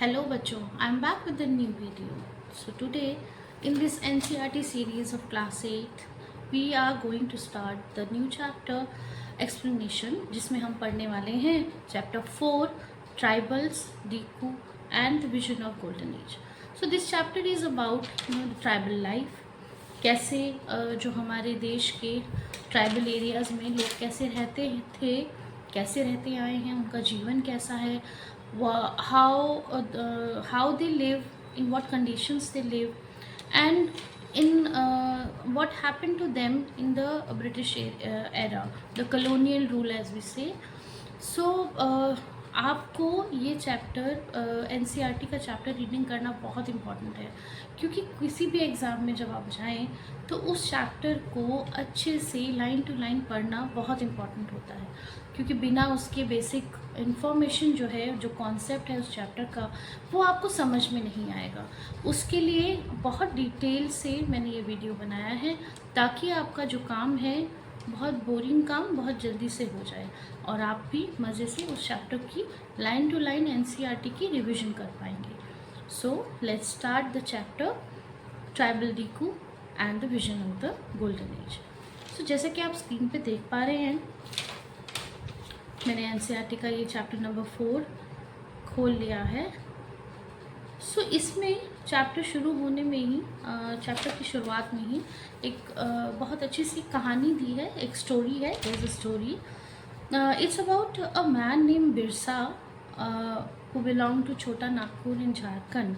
Hello बच्चों, I am back with a new video. So today in this NCERT series of class 8 we are going to start the new chapter explanation जिसमें हम पढ़ने वाले हैं chapter 4 tribals, Diku and the vision of golden age. So this chapter is about the tribal life. कैसे जो हमारे देश के ट्राइबल एरियाज़ में लोग कैसे रहते थे, कैसे रहते आए हैं, उनका जीवन कैसा है, how they live, in what conditions they live, and in what happened to them in the British era, the colonial rule as we say. So आपको ये चैप्टर एनसीईआरटी का चैप्टर रीडिंग करना बहुत इम्पॉर्टेंट है, क्योंकि किसी भी एग्ज़ाम में जब आप जाएं तो उस चैप्टर को अच्छे से लाइन टू लाइन पढ़ना बहुत इम्पॉर्टेंट होता है, क्योंकि बिना उसके बेसिक इन्फॉर्मेशन जो है, जो कॉन्सेप्ट है उस चैप्टर का, वो आपको समझ में नहीं आएगा. उसके लिए बहुत डिटेल से मैंने ये वीडियो बनाया है ताकि आपका जो काम है, बहुत बोरिंग काम, बहुत जल्दी से हो जाए और आप भी मज़े से उस चैप्टर की लाइन टू लाइन एनसीईआरटी की रिवीजन कर पाएंगे. So let's start the chapter tribal diku and the vision of the golden age. So जैसे कि आप स्क्रीन पे देख पा रहे हैं, मैंने एनसीईआरटी का ये चैप्टर नंबर 4 खोल लिया है. सो इसमें चैप्टर शुरू होने में ही, चैप्टर की शुरुआत में ही एक बहुत अच्छी सी कहानी दी है, एक स्टोरी है. There is a story. It's about a man name Birsa who belonged to Chota Nagpur in Jharkhand.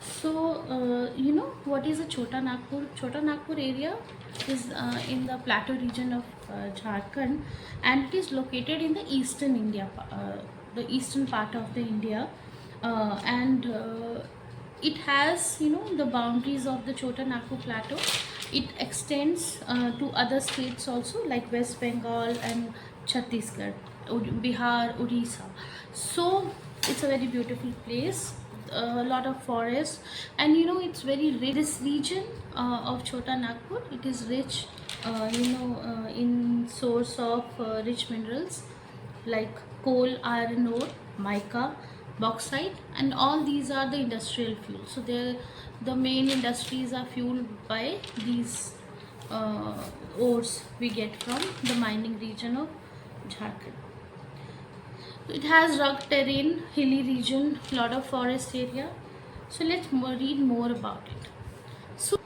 So you know what is a Chota Nagpur? Chota Nagpur area is in the plateau region of Jharkhand, and it is located in the eastern India, the eastern part of the India, and it has, the boundaries of the Chota Nagpur plateau. It extends to other states also, like West Bengal and Chhattisgarh, Bihar, Odisha. So it's a very beautiful place, a lot of forests, and it's very rich. This region of Chota Nagpur, it is rich in source of rich minerals like coal, iron ore, mica, bauxite, and all these are the industrial fuels. So the main industries are fueled by these ores we get from the mining region of Jharkhand. It has rugged terrain, hilly region, lot of forest area. So let's read more about it. So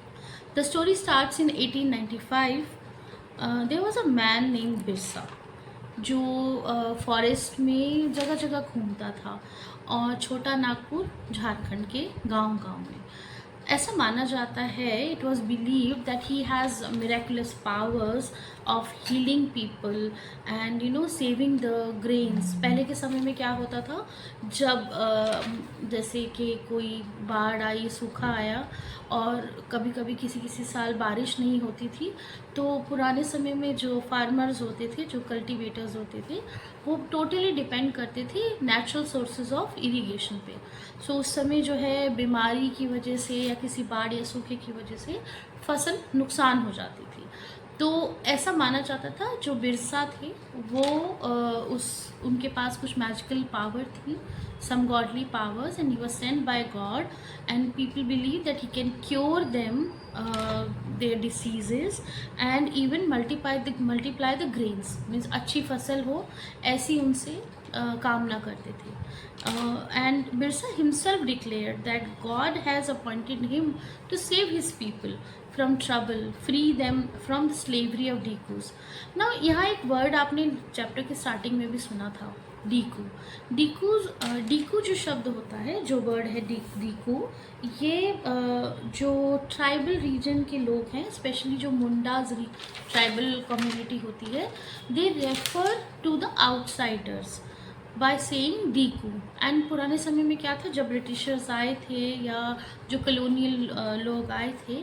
the story starts in 1895. There was a man named Birsa जो forest में जगह जगह घूमता था और छोटा नागपुर झारखंड के गांव-गांव में. ऐसा माना जाता है, it was believe that he has miraculous powers of healing people and saving the grains. पहले के समय में क्या होता था, जब जैसे कि कोई बाढ़ आई, सूखा आया और कभी कभी किसी साल बारिश नहीं होती थी, तो पुराने समय में जो फार्मर्स होते थे, जो कल्टीवेटर्स होते थे, वो टोटली डिपेंड करते थे नेचुरल सोर्सेज ऑफ इरिगेशन पे. सो उस समय जो है बीमारी की वजह से या किसी बाढ़ या सूखे की वजह से फसल नुकसान हो जाती थी. तो ऐसा माना जाता था जो बिरसा थे वो उनके पास कुछ मैजिकल पावर थी, some godly powers, and he was sent by God, and people believe that he can cure them their diseases and even multiply the grains, means अच्छी फसल हो, ऐसी उनसे कामना करते थे. And Birsa himself declared that God has appointed him to save his people from trouble, free them from the slavery of Dikus. Now यहाँ एक वर्ड आपने चैप्टर के स्टार्टिंग में भी सुना था, डीकू. डीकू जो शब्द होता है, जो वर्ड है डीकू, ये जो ट्राइबल रीजन के लोग हैं, स्पेशली जो मुंडाज ट्राइबल कम्युनिटी होती है, they refer to the outsiders by saying diku. And पुराने समय में क्या था, जब ब्रिटिशर्स आए थे या जो कॉलोनियल लोग आए थे,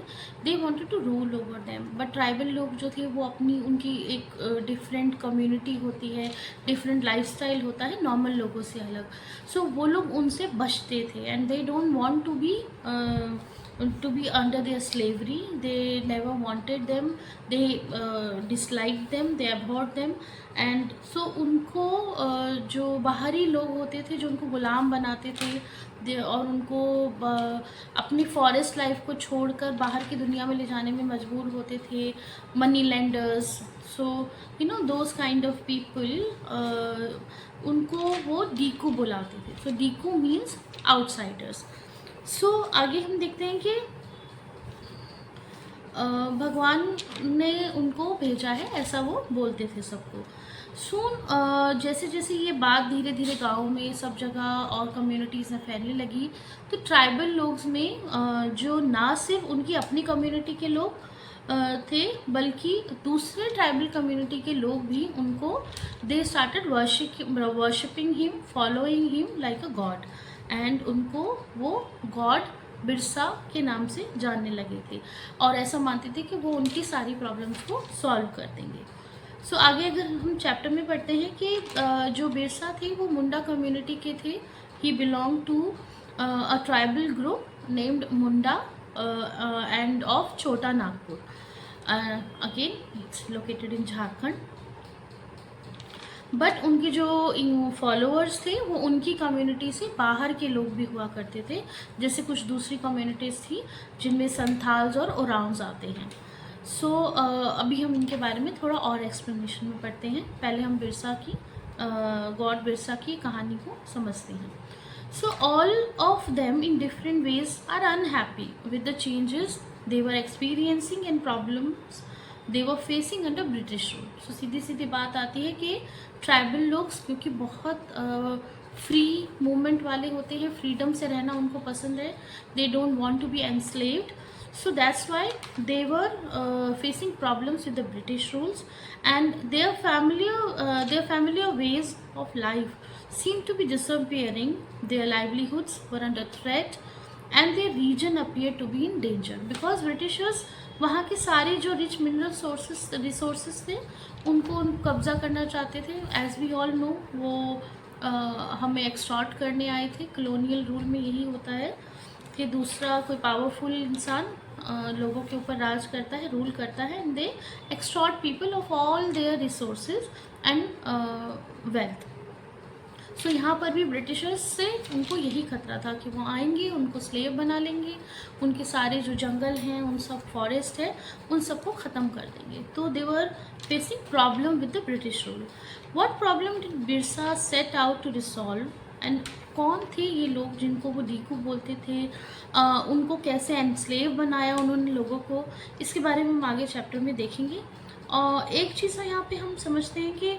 they wanted to rule over them, but tribal लोग जो थे वो उनकी एक डिफरेंट कम्युनिटी होती है, डिफरेंट लाइफस्टाइल होता है नॉर्मल लोगों से अलग. सो वो लोग उनसे बचते थे, and they don't want to be to be under their slavery. They never wanted them, they disliked them, they abhorred them. And so उनको जो बाहरी लोग होते थे जो उनको गुलाम बनाते थे, और उनको अपनी फॉरेस्ट लाइफ को छोड़कर बाहर की दुनिया में ले जाने में मजबूर होते थे, money lenders, so you know those kind of people, उनको वो डीकू बुलाते थे. सो डीकू मीन्स आउटसाइडर्स. सो आगे हम देखते हैं कि भगवान ने उनको भेजा है, ऐसा वो बोलते थे सबको. सुन जैसे जैसे ये बात धीरे धीरे गाँव में सब जगह और कम्युनिटीज़ में फैलने लगी, तो ट्राइबल लोग में जो ना सिर्फ उनकी अपनी कम्युनिटी के लोग थे, बल्कि दूसरे ट्राइबल कम्युनिटी के लोग भी उनको they started worshipping him, following him like a God. And उनको वो गॉड बिरसा के नाम से जानने लगे थे, और ऐसा मानते थे कि वो उनकी सारी प्रॉब्लम्स को सॉल्व कर देंगे. सो आगे अगर हम चैप्टर में पढ़ते हैं कि जो बिरसा थे वो मुंडा कम्युनिटी के थे. He belong to a tribal group named Munda and of Chhota Nagpur. Again it's located in Jharkhand. But उनके जो फॉलोअर्स थे वो उनकी कम्युनिटी से बाहर के लोग भी हुआ करते थे, जैसे कुछ दूसरी कम्युनिटीज़ थी जिनमें संथाल्स और ओराउंस आते हैं. सो अभी हम इनके बारे में थोड़ा और एक्सप्लेनेशन में पढ़ते हैं. पहले हम बिरसा की गॉड बिरसा की कहानी को समझते हैं. So all of them in different ways are unhappy with the changes they were experiencing and problems they were facing under British rule. So सीधी सीधी बात आती है कि ट्राइबल लोग क्योंकि बहुत फ्री मूवमेंट वाले होते हैं, फ्रीडम से रहना उनको पसंद है, they don't want to be enslaved. So that's why they were facing problems with the British rules, and their familiar ways of life seemed to be disappearing. Their livelihoods were under threat, and their region appeared to be in danger because Britishers वहाँ के सारे जो rich mineral resources थे उनको कब्जा करना चाहते थे. एज वी ऑल नो वो हमें एक्सटॉर्ट करने आए थे. कॉलोनियल रूल में यही होता है कि दूसरा कोई पावरफुल इंसान लोगों के ऊपर राज करता है, रूल करता है, and they extort people of all their resources and wealth. So यहाँ पर भी ब्रिटिशर्स से उनको यही खतरा था कि वो आएंगे, उनको स्लेव बना लेंगे, उनके सारे जो जंगल हैं, उन सब फॉरेस्ट है, उन सबको ख़त्म कर देंगे. तो they were facing problem with the British rule. What problem did Birsa set out to resolve, and कौन थे ये लोग जिनको वो डीकू बोलते थे, उनको कैसे एनस्लेव बनाया उन्होंने लोगों को, इसके बारे में हम आगे चैप्टर में देखेंगे. और एक चीज़ यहाँ पे हम समझते हैं कि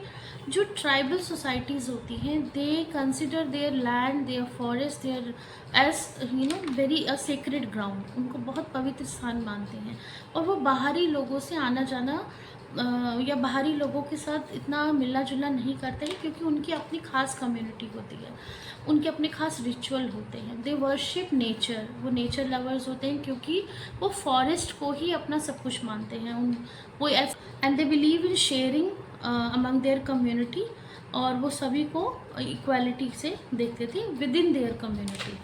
जो ट्राइबल सोसाइटीज़ होती हैं, they consider their land, their forest, their as you know very a sacred ground. उनको बहुत पवित्र स्थान मानते हैं, और वो बाहरी लोगों से आना जाना या बाहरी लोगों के साथ इतना मिलना जुलना नहीं करते हैं, क्योंकि उनकी अपनी खास कम्युनिटी होती है, उनके अपने खास रिचुअल होते हैं. दे वर्शिप नेचर, वो नेचर लवर्स होते हैं, क्योंकि वो फॉरेस्ट को ही अपना सब कुछ मानते हैं. वो and they believe in sharing among their community, और वो सभी को इक्वालिटी से देखते थे with in their community.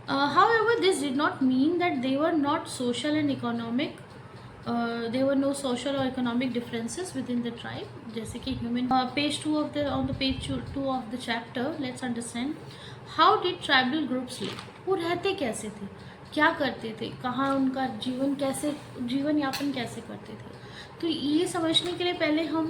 However, this did not mean that they were not social and economic. There were no social or economic differences within the tribe. जैसे कि human page 2 of the on the page 2 of the chapter, let's understand how did tribal groups live. वो रहते कैसे थे, क्या करते थे, कहाँ उनका जीवन यापन कैसे करते थे. तो ये समझने के लिए पहले हम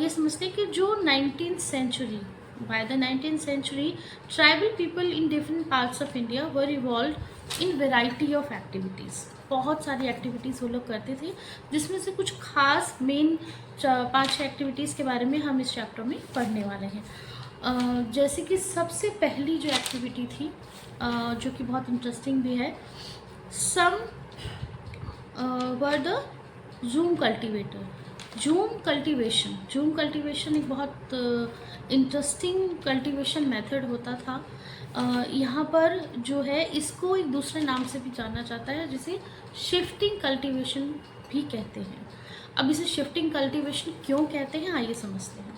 ये समझते हैं कि जो 19th century, by the 19th century, tribal people in different parts of India were involved in variety of activities. बहुत सारी एक्टिविटीज़ वो लोग करते थे, जिसमें से कुछ खास मेन 5 एक्टिविटीज़ के बारे में हम इस चैप्टर में पढ़ने वाले हैं. जैसे कि सबसे पहली जो एक्टिविटी थी, जो कि बहुत इंटरेस्टिंग भी है, some were the jhum cultivator. Jhum cultivation एक बहुत इंटरेस्टिंग कल्टीवेशन मेथड होता था. यहाँ पर जो है इसको एक दूसरे नाम से भी जाना जाता है, जिसे शिफ्टिंग कल्टीवेशन भी कहते हैं. अब इसे शिफ्टिंग कल्टीवेशन क्यों कहते हैं, आइए समझते हैं.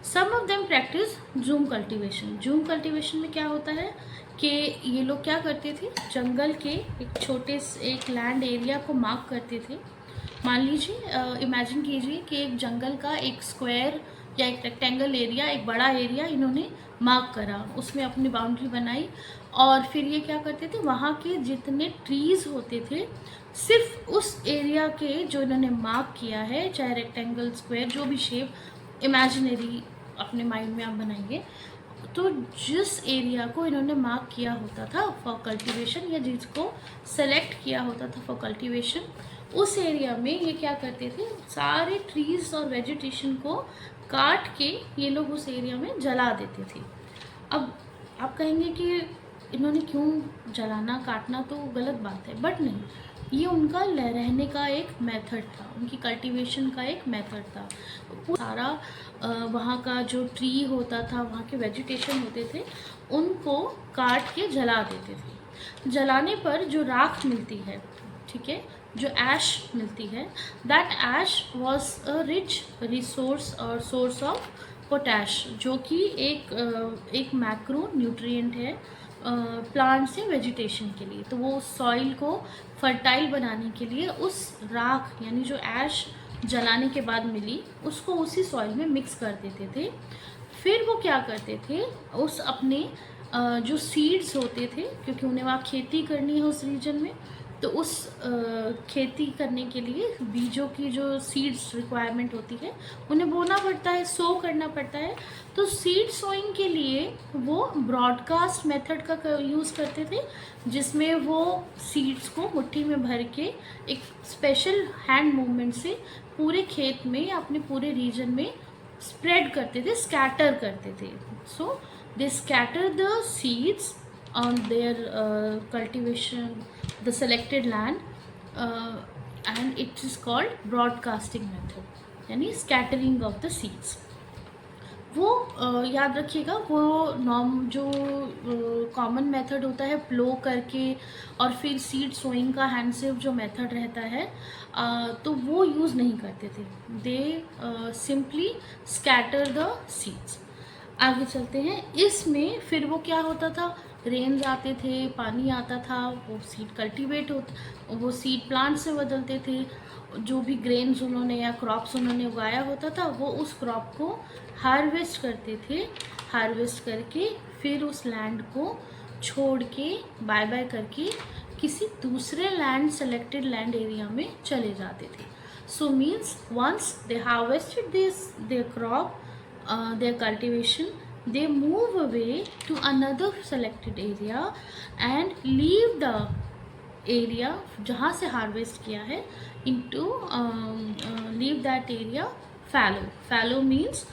Some of them practice jhum cultivation. Jhum cultivation में क्या होता है कि ये लोग क्या करते थे, जंगल के एक छोटे से एक लैंड एरिया को मार्क करते थे। मान लीजिए, इमेजिन कीजिए कि एक जंगल का एक स्क्वायर या एक रेक्टेंगल एरिया, एक बड़ा एरिया इन्होंने मार्क करा, उसमें अपनी बाउंड्री बनाई, और फिर ये क्या करते थे, वहाँ के जितने ट्रीज़ होते थे सिर्फ उस एरिया के जो इन्होंने मार्क किया है, चाहे रेक्टेंगल स्क्वायर जो भी शेप इमेजिनरी अपने माइंड में आप बनाएंगे, तो जिस एरिया को इन्होंने मार्क किया होता था फॉर कल्टीवेशन या जिसको सेलेक्ट किया होता था फॉर कल्टीवेशन, उस एरिया में ये क्या करते थे, सारे ट्रीज़ और वेजिटेशन को काट के ये लोग उस एरिया में जला देते थे। अब आप कहेंगे कि इन्होंने क्यों जलाना काटना, तो गलत बात है, बट नहीं, ये उनका रहने का एक मेथड था, उनकी कल्टीवेशन का एक मेथड था। वो सारा वहाँ का जो ट्री होता था, वहाँ के वेजिटेशन होते थे, उनको काट के जला देते थे। जलाने पर जो राख मिलती है, ठीक है, जो ऐश मिलती है, that ash was a rich resource और सोर्स ऑफ पोटैश, जो कि एक मैक्रो न्यूट्रिएंट है प्लांट से वेजिटेशन के लिए। तो वो सॉइल को फर्टाइल बनाने के लिए उस राख यानी जो ऐश जलाने के बाद मिली, उसको उसी सॉइल में मिक्स कर देते थे। फिर वो क्या करते थे, उस अपने जो सीड्स होते थे, क्योंकि उन्हें वहाँ खेती करनी है उस रीजन में, तो उस खेती करने के लिए बीजों की जो सीड्स रिक्वायरमेंट होती है उन्हें बोना पड़ता है, सो करना पड़ता है। तो सीड सोइंग के लिए वो ब्रॉडकास्ट मेथड का यूज़ करते थे, जिसमें वो सीड्स को मुट्ठी में भर के एक स्पेशल हैंड मूवमेंट से पूरे खेत में या अपने पूरे रीजन में स्प्रेड करते थे, स्कैटर करते थे। So they scatter the seeds on their cultivation, the selected land, and it is called broadcasting method, यानी scattering of the seeds। वो याद रखिएगा, वो जो कॉमन मेथड होता है प्लो करके और फिर सीड सोइंग का हैंड से जो मेथड रहता है, तो वो यूज़ नहीं करते थे, दे सिंपली स्कैटर द सीड्स। आगे चलते हैं, इसमें फिर वो क्या होता था, रेन्स आते थे, पानी आता था, वो सीड कल्टीवेट होता, वो सीड प्लांट से बदलते थे, जो भी ग्रेन्स उन्होंने या क्रॉप्स उन्होंने उगाया होता था वो उस क्रॉप को हार्वेस्ट करते थे। हार्वेस्ट करके फिर उस लैंड को छोड़ के बाय बाय करके किसी दूसरे लैंड, सेलेक्टेड लैंड एरिया में चले जाते थे। So means once they harvested their crop, their cultivation, they move away to another selected area and leave the area जहाँ से हार्वेस्ट किया है into leave that area fallow. Fallow means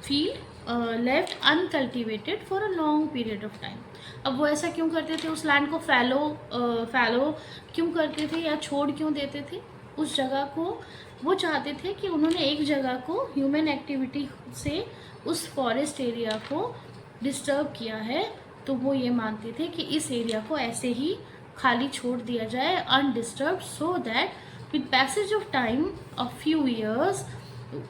field left uncultivated for a long period of time। अब वो ऐसा क्यों करते थे, उस लैंड को फैलो क्यों करते थे या छोड़ क्यों देते थे उस जगह को? वो चाहते थे कि उन्होंने एक जगह को ह्यूमन एक्टिविटी से उस फॉरेस्ट एरिया को डिस्टर्ब किया है, तो वो ये मानते थे कि इस एरिया को ऐसे ही खाली छोड़ दिया जाए undisturbed, so that with passage of time of few years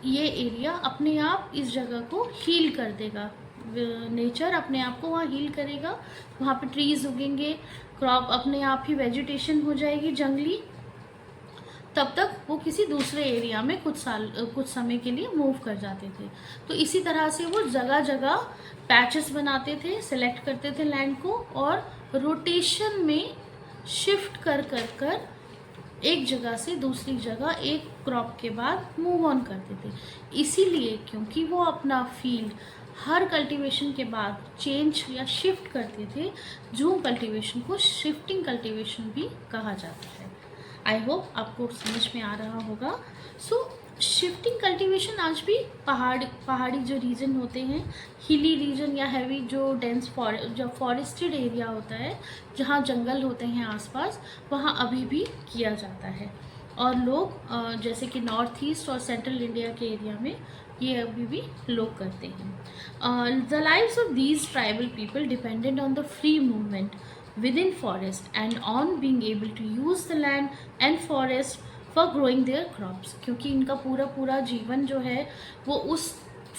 ये एरिया अपने आप इस जगह को हील कर देगा, नेचर अपने आप को वहाँ हील करेगा, वहाँ पे ट्रीज़ उगेंगे, क्रॉप अपने आप ही वेजिटेशन हो जाएगी जंगली, तब तक वो किसी दूसरे एरिया में कुछ समय के लिए मूव कर जाते थे। तो इसी तरह से वो जगह जगह पैचेस बनाते थे, सेलेक्ट करते थे लैंड को और रोटेशन में शिफ्ट कर कर कर एक जगह से दूसरी जगह एक क्रॉप के बाद मूव ऑन करते थे। इसीलिए क्योंकि वो अपना फील्ड हर कल्टीवेशन के बाद चेंज या शिफ्ट करते थे, जूम कल्टीवेशन को शिफ्टिंग कल्टीवेशन भी कहा जाता है। आई होप आपको समझ में आ रहा होगा। सो शिफ्टिंग कल्टीवेशन आज भी पहाड़ी जो रीजन होते हैं, हिली रीजन या हैवी जो डेंस जो फॉरेस्टेड एरिया होता है, जहाँ जंगल होते हैं आसपास, वहाँ अभी भी किया जाता है। और लोग जैसे कि नॉर्थ ईस्ट और सेंट्रल इंडिया के एरिया में ये अभी भी लोग करते हैं। The lives of these tribal people depended on the free movement within forest and on being able to use the land and forest for growing their crops, क्योंकि इनका पूरा जीवन जो है वो उस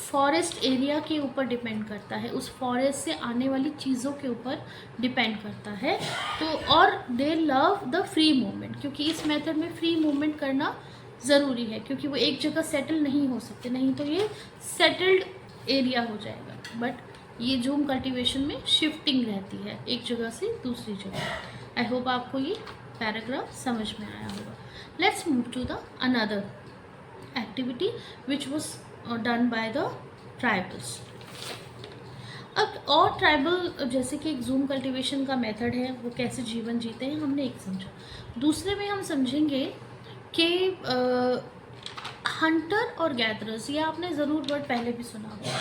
फॉरेस्ट एरिया के ऊपर डिपेंड करता है, उस फॉरेस्ट से आने वाली चीज़ों के ऊपर डिपेंड करता है। तो और दे लव द फ्री मूवमेंट, क्योंकि इस मेथड में फ्री मूवमेंट करना ज़रूरी है, क्योंकि वो एक जगह सेटल नहीं हो सकते, नहीं तो ये सेटल्ड एरिया हो जाएगा। बट ये जूम कल्टीवेशन में शिफ्टिंग रहती है एक जगह से दूसरी जगह। आई होप आपको ये पैराग्राफ समझ में आया होगा। Let's move to the another activity which was done by the tribals. अब और ट्राइबल जैसे कि एक जूम कल्टीवेशन का मेथड है, वो कैसे जीवन जीते हैं हमने एक समझा। दूसरे में हम समझेंगे कि हंटर और गैदरर्स, ये आपने ज़रूर वर्ड पहले भी सुना होगा।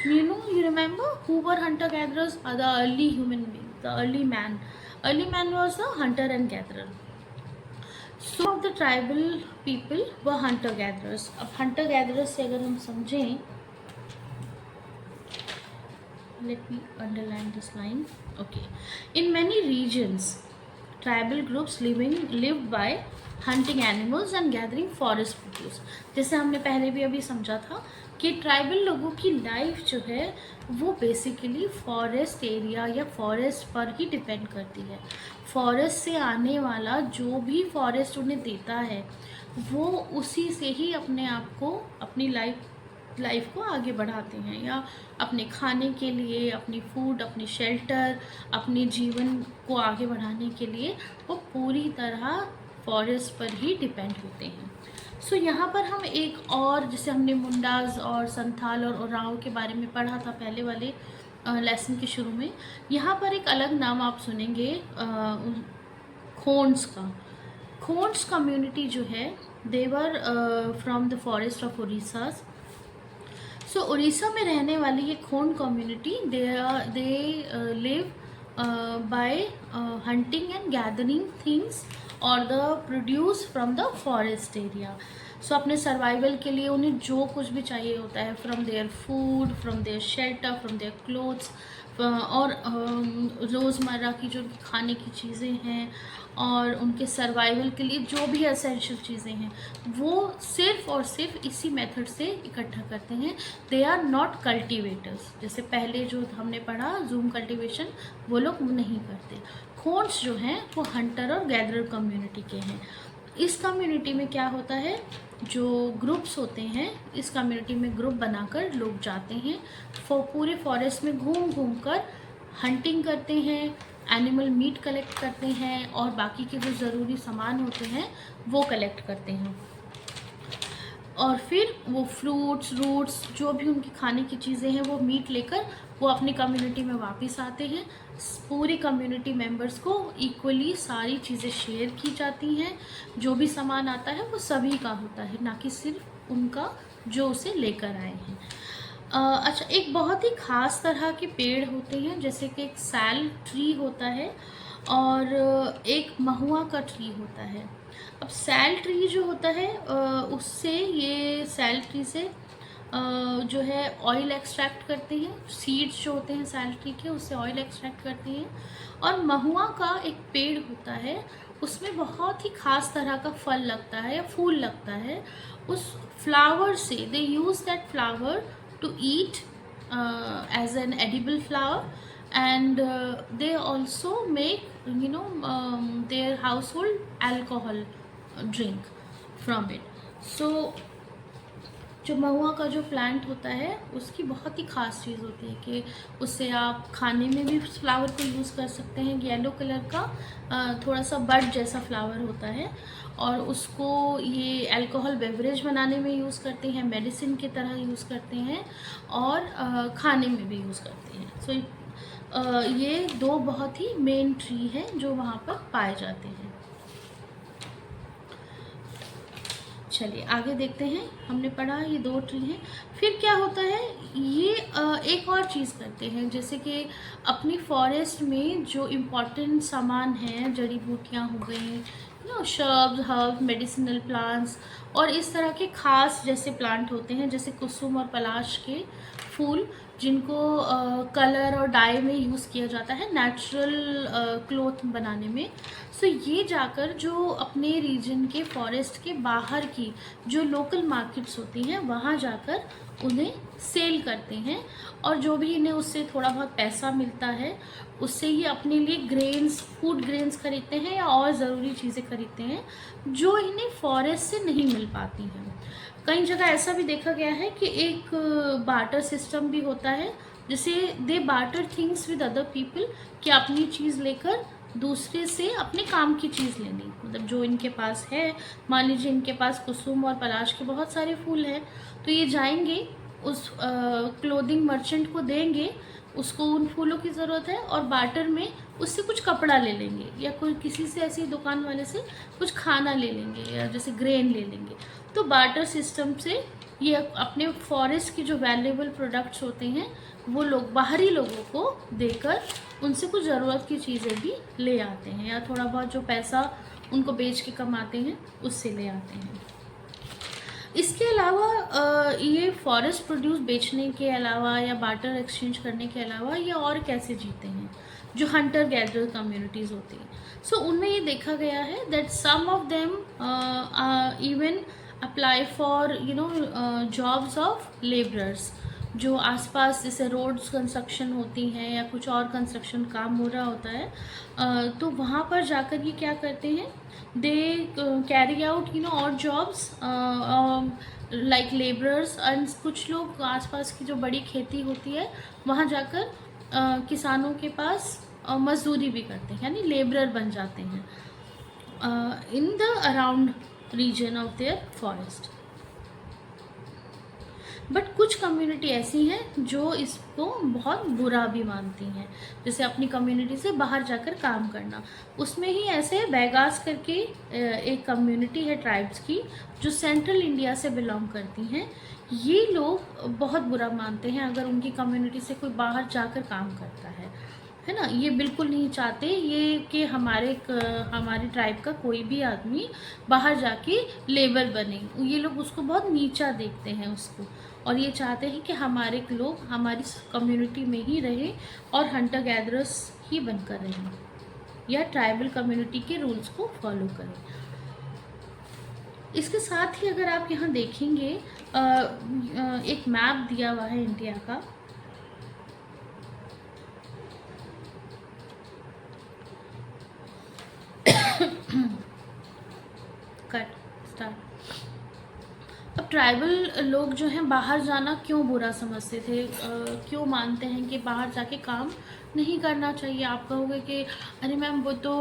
you remember who were hunter gatherers? Are the early human beings, the early man was the hunter and gatherer. Some of the tribal people were hunter gatherers. अब hunter gatherers से अगर हम समझें, let me underline this line. Okay, in many regions tribal groups lived by hunting animals and gathering forest produce. जैसे हमने पहले भी अभी समझा था कि ट्राइबल लोगों की लाइफ जो है वो बेसिकली फॉरेस्ट एरिया या फॉरेस्ट पर ही डिपेंड करती है। फॉरेस्ट से आने वाला जो भी फॉरेस्ट उन्हें देता है वो उसी से ही अपने आप को, अपनी लाइफ को आगे बढ़ाते हैं, या अपने खाने के लिए, अपनी फूड, अपनी शेल्टर, अपने जीवन को आगे बढ़ाने के लिए वो पूरी तरह फॉरेस्ट पर ही डिपेंड होते हैं। सो यहाँ पर हम एक और, जैसे हमने मुंडाज और संथाल और ओरांव के बारे में पढ़ा था पहले वाले लेसन के शुरू में, यहाँ पर एक अलग नाम आप सुनेंगे खोंड्स का। खोंड्स कम्युनिटी जो है they were from the forest of Orissa. So Orissa में रहने वाली ये Khond community they live by hunting and gathering things और the produce from the forest area. So अपने सर्वाइवल के लिए उन्हें जो कुछ भी चाहिए होता है, from their food, from their shelter, from their clothes, और रोज़मर्रा की जो उनकी खाने की चीज़ें हैं और उनके सर्वाइवल के लिए जो भी एसेंशियल चीज़ें हैं वो सिर्फ़ और सिर्फ इसी मेथड से इकट्ठा करते हैं। दे आर नॉट कल्टिवेटर्स, जैसे पहले जो हमने पढ़ा जूम कल्टिवेशन, वो लोग नहीं करते। खोंड्स जो हैं वो हंटर और गैदरर कम्युनिटी के हैं। इस कम्युनिटी में क्या होता है, जो ग्रुप्स होते हैं, इस कम्युनिटी में ग्रुप बनाकर लोग जाते हैं, पूरे फॉरेस्ट में घूम घूम कर हंटिंग करते हैं, एनिमल मीट कलेक्ट करते हैं और बाकी के जो ज़रूरी सामान होते हैं वो कलेक्ट करते हैं, और फिर वो फ्रूट्स, रूट्स, जो भी उनकी खाने की चीज़ें हैं वो मीट लेकर वो अपनी कम्युनिटी में वापस आते हैं। पूरी कम्युनिटी मेंबर्स को इक्वली सारी चीज़ें शेयर की जाती हैं, जो भी सामान आता है वो सभी का होता है, ना कि सिर्फ उनका जो उसे लेकर आए हैं। अच्छा, एक बहुत ही ख़ास तरह के पेड़ होते हैं, जैसे कि एक सैल ट्री होता है और एक महुआ का ट्री होता है। अब सैल ट्री जो होता है उससे, ये सैल ट्री से जो है ऑयल एक्सट्रैक्ट करते हैं, सीड्स जो होते हैं सैल ट्री के उससे ऑयल एक्सट्रैक्ट करते हैं। और महुआ का एक पेड़ होता है, उसमें बहुत ही ख़ास तरह का फल लगता है या फूल लगता है। उस फ्लावर से they use that flower to eat as an edible flower, and they also make their household alcohol drink from it. So जो महुआ का जो प्लांट होता है उसकी बहुत ही ख़ास चीज़ होती है कि उससे आप खाने में भी उस फ्लावर को यूज़ कर सकते हैं। येलो कलर का थोड़ा सा बड जैसा फ्लावर होता है और उसको ये अल्कोहल बेवरेज बनाने में यूज़ करते हैं, मेडिसिन की तरह यूज़ करते हैं और खाने में भी यूज़ करते हैं। सो ये दो बहुत ही मेन ट्री हैं जो वहाँ पर पाए जाते हैं। चलिए आगे देखते हैं, हमने पढ़ा ये दो ट्री हैं। फिर क्या होता है, ये एक और चीज़ करते हैं, जैसे कि अपनी फॉरेस्ट में जो इम्पोर्टेंट सामान हैं, जड़ी बूटियाँ हो गई, शर्ब्स, हर्ब, मेडिसिनल प्लांट्स और इस तरह के ख़ास जैसे प्लांट होते हैं, जैसे कुसुम और पलाश के फूल, जिनको कलर और डाई में यूज़ किया जाता है नेचुरल क्लॉथ बनाने में। सो ये जाकर जो अपने रीजन के फॉरेस्ट के बाहर की जो लोकल मार्केट्स होती हैं वहाँ जाकर उन्हें सेल करते हैं, और जो भी इन्हें उससे थोड़ा बहुत पैसा मिलता है उससे ये अपने लिए ग्रेन्स, फूड ग्रेन्स खरीदते हैं या और ज़रूरी चीज़ें खरीदते हैं जो इन्हें फॉरेस्ट से नहीं मिल पाती हैं। कई जगह ऐसा भी देखा गया है कि एक बार्टर सिस्टम भी होता है, जैसे they barter things with other people, कि अपनी चीज़ लेकर दूसरे से अपने काम की चीज़ लेनी। मतलब जो इनके पास है, मान लीजिए इनके पास कुसुम और पलाश के बहुत सारे फूल हैं, तो ये जाएंगे उस क्लोथिंग मर्चेंट को देंगे, उसको उन फूलों की ज़रूरत है, और बार्टर में उससे कुछ कपड़ा ले लेंगे, या कोई किसी से ऐसी दुकान वाले से कुछ खाना ले लेंगे, या जैसे ग्रेन ले लेंगे। तो बार्टर सिस्टम से ये अपने फॉरेस्ट के जो वैल्यूएबल प्रोडक्ट्स होते हैं वो लोग बाहरी लोगों को देकर उनसे कुछ ज़रूरत की चीज़ें भी ले आते हैं, या थोड़ा बहुत जो पैसा उनको बेच के कमाते हैं उससे ले आते हैं। इसके अलावा ये फॉरेस्ट प्रोड्यूस बेचने के अलावा या बार्टर एक्सचेंज करने के अलावा ये और कैसे जीते हैं, जो हंटर गैदरर कम्युनिटीज़ होती हैं। सो उनमें ये देखा गया है that some of them even apply for jobs of labourers. जो आसपास जैसे रोड्स कंस्ट्रक्शन होती हैं या कुछ और कंस्ट्रक्शन काम हो रहा होता है, तो वहाँ पर जाकर ये क्या करते हैं, दे कैरी आउट और जॉब्स लाइक लेबरर्स, एंड कुछ लोग आसपास की जो बड़ी खेती होती है वहाँ जाकर किसानों के पास मजदूरी भी करते हैं, यानी लेबरर बन जाते हैं in the around region of their forest. But कुछ कम्युनिटी ऐसी हैं जो इसको बहुत बुरा भी मानती हैं, जैसे अपनी कम्युनिटी से बाहर जाकर काम करना। उसमें ही ऐसे बैगास करके एक कम्युनिटी है ट्राइब्स की, जो सेंट्रल इंडिया से बिलोंग करती हैं। ये लोग बहुत बुरा मानते हैं अगर उनकी कम्युनिटी से कोई बाहर जाकर काम करता है ना। ये बिल्कुल नहीं चाहते ये कि हमारे ट्राइब का कोई भी आदमी बाहर जाके लेबर बने। ये लोग उसको बहुत नीचा देखते हैं उसको, और ये चाहते हैं कि हमारे लोग हमारी कम्युनिटी में ही रहे और हंटर गैदरर्स ही बनकर रहें, या ट्राइबल कम्युनिटी के रूल्स को फॉलो करें। इसके साथ ही अगर आप यहाँ देखेंगे एक मैप दिया हुआ है इंडिया का। Cut start. अब ट्राइबल लोग जो हैं बाहर जाना क्यों बुरा समझते थे, क्यों मानते हैं कि बाहर जाके काम नहीं करना चाहिए। आप कहोगे कि अरे मैम वो तो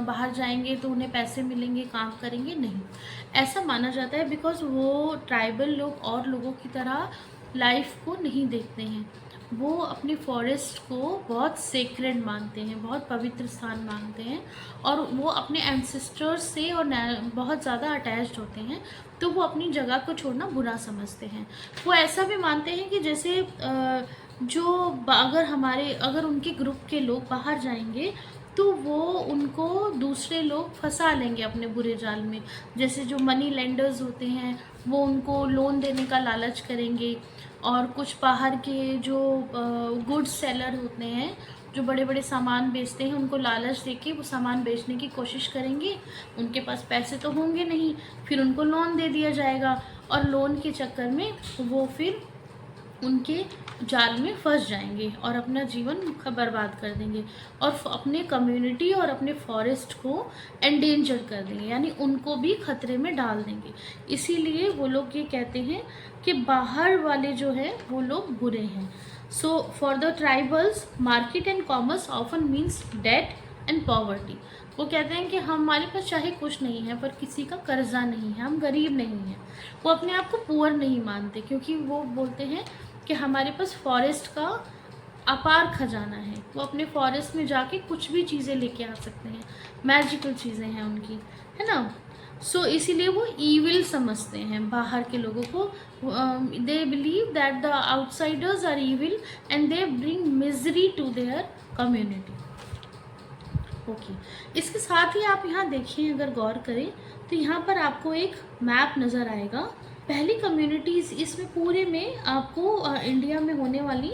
बाहर जाएंगे तो उन्हें पैसे मिलेंगे, काम करेंगे। नहीं, ऐसा माना जाता है बिकॉज वो ट्राइबल लोग और लोगों की तरह लाइफ को नहीं देखते हैं। वो अपने फॉरेस्ट को बहुत सेक्रेड मानते हैं, बहुत पवित्र स्थान मानते हैं, और वो अपने एंसेस्टर्स से और बहुत ज़्यादा अटैच्ड होते हैं, तो वो अपनी जगह को छोड़ना बुरा समझते हैं। वो ऐसा भी मानते हैं कि जैसे अगर उनके ग्रुप के लोग बाहर जाएंगे तो वो उनको दूसरे लोग फंसा लेंगे अपने बुरे जाल में। जैसे जो मनी लेंडर्स होते हैं वो उनको लोन देने का लालच करेंगे, और कुछ बाहर के जो गुड्स सेलर होते हैं जो बड़े बड़े सामान बेचते हैं उनको लालच देके वो सामान बेचने की कोशिश करेंगे। उनके पास पैसे तो होंगे नहीं, फिर उनको लोन दे दिया जाएगा, और लोन के चक्कर में वो फिर उनके जाल में फंस जाएंगे और अपना जीवन बर्बाद कर देंगे, और अपने कम्युनिटी और अपने फॉरेस्ट को एंडेंजर कर देंगे, यानी उनको भी खतरे में डाल देंगे। इसीलिए वो लोग ये कहते हैं कि बाहर वाले जो है वो लोग बुरे हैं। So for the tribals market and commerce often means debt and poverty. वो कहते हैं कि हमारे पास चाहे कुछ नहीं है पर किसी का कर्जा नहीं है, हम गरीब नहीं हैं। वो अपने आप को पुअर नहीं मानते, क्योंकि वो बोलते हैं कि हमारे पास फॉरेस्ट का अपार खजाना है। वो अपने फॉरेस्ट में जाके कुछ भी चीज़ें लेके आ सकते हैं, मैजिकल चीज़ें हैं उनकी, है ना। सो इसीलिए वो ईविल समझते हैं बाहर के लोगों को। They believe that the outsiders are evil and they bring misery to their community. Okay, इसके साथ ही आप यहाँ देखें, अगर गौर करें तो यहाँ पर आपको एक मैप नज़र आएगा। पहली कम्युनिटीज़, इसमें पूरे में आपको इंडिया में होने वाली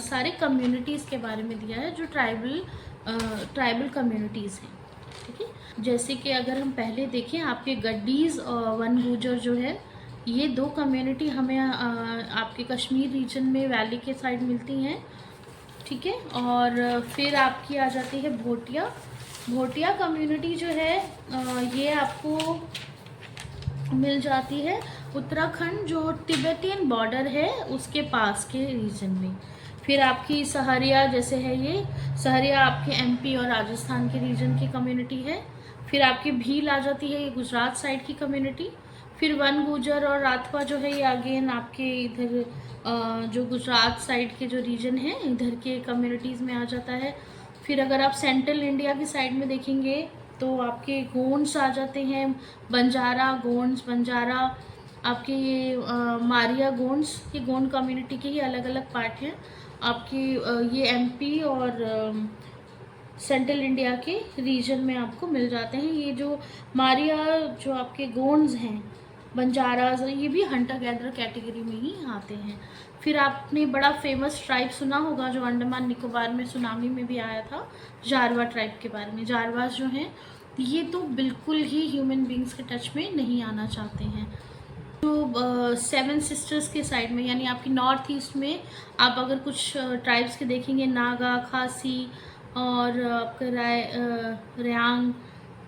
सारे कम्युनिटीज़ के बारे में दिया है जो ट्राइबल कम्युनिटीज़ हैं, ठीक है। जैसे कि अगर हम पहले देखें, आपके गड्डीज़ और वन गुजर जो है ये दो कम्युनिटी हमें आपके कश्मीर रीजन में वैली के साइड मिलती हैं, ठीक है। और फिर आपकी आ जाती है भोटिया। भोटिया कम्युनिटी जो है ये आपको मिल जाती है उत्तराखंड जो तिब्बतियन बॉर्डर है उसके पास के रीजन में। फिर आपकी सहरिया जैसे है, ये सहरिया आपके एमपी और राजस्थान के रीजन की कम्युनिटी है। फिर आपकी भील आ जाती है, ये गुजरात साइड की कम्युनिटी। फिर वन गुजर और राठवा जो है ये अगेन आपके इधर जो गुजरात साइड के जो रीजन है इधर के कम्युनिटीज़ में आ जाता है। फिर अगर आप सेंट्रल इंडिया की साइड में देखेंगे तो आपके गोंड्स आ जाते हैं, बंजारा गोंड्स, बंजारा आपके ये मारिया गोंड्स, ये गोंड कम्युनिटी के ही अलग अलग पार्ट हैं आपके ये एमपी और सेंट्रल इंडिया के रीजन में आपको मिल जाते हैं। ये जो मारिया जो आपके गोंड्स हैं, बंजाराज, ये भी हंटर गैदर कैटेगरी में ही आते हैं। फिर आपने बड़ा फेमस ट्राइब सुना होगा जो अंडमान निकोबार में सुनामी में भी आया था, जारवा ट्राइब के बारे में। जारवास जो हैं ये तो बिल्कुल ही ह्यूमन बींग्स के टच में नहीं आना चाहते हैं। जो सेवन सिस्टर्स के साइड में यानी आपकी नॉर्थ ईस्ट में आप अगर कुछ ट्राइब्स के देखेंगे, नागा, खासी और आपका रेयांग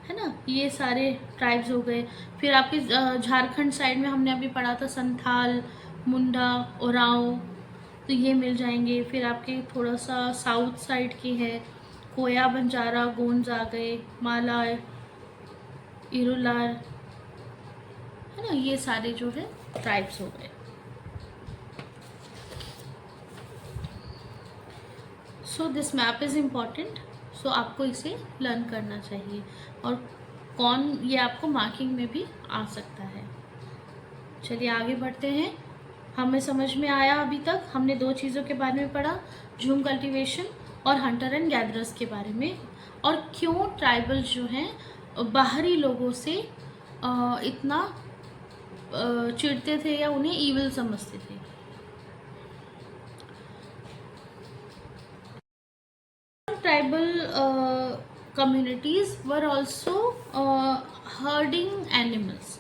है ना, ये सारे ट्राइब्स हो गए। फिर आपके झारखंड साइड में हमने अभी पढ़ा था संथाल, मुंडा, ओरांव, तो ये मिल जाएंगे। फिर आपके थोड़ा सा साउथ साइड के है, कोया, बंजारा, गोंड्स आ गए, माला, इरुलार, है ना, ये सारे जो है ट्राइब्स हो गए। So this map is important, so आपको इसे लर्न करना चाहिए। और कौन ये आपको मार्किंग में भी आ सकता है। चलिए आगे बढ़ते हैं। हमें समझ में आया अभी तक हमने दो चीज़ों के बारे में पढ़ा, झूम कल्टीवेशन और हंटर एंड गैदरर्स के बारे में, और क्यों ट्राइबल जो हैं बाहरी लोगों से इतना चिढ़ते थे या उन्हें ईविल समझते थे। Tribal communities were also herding animals,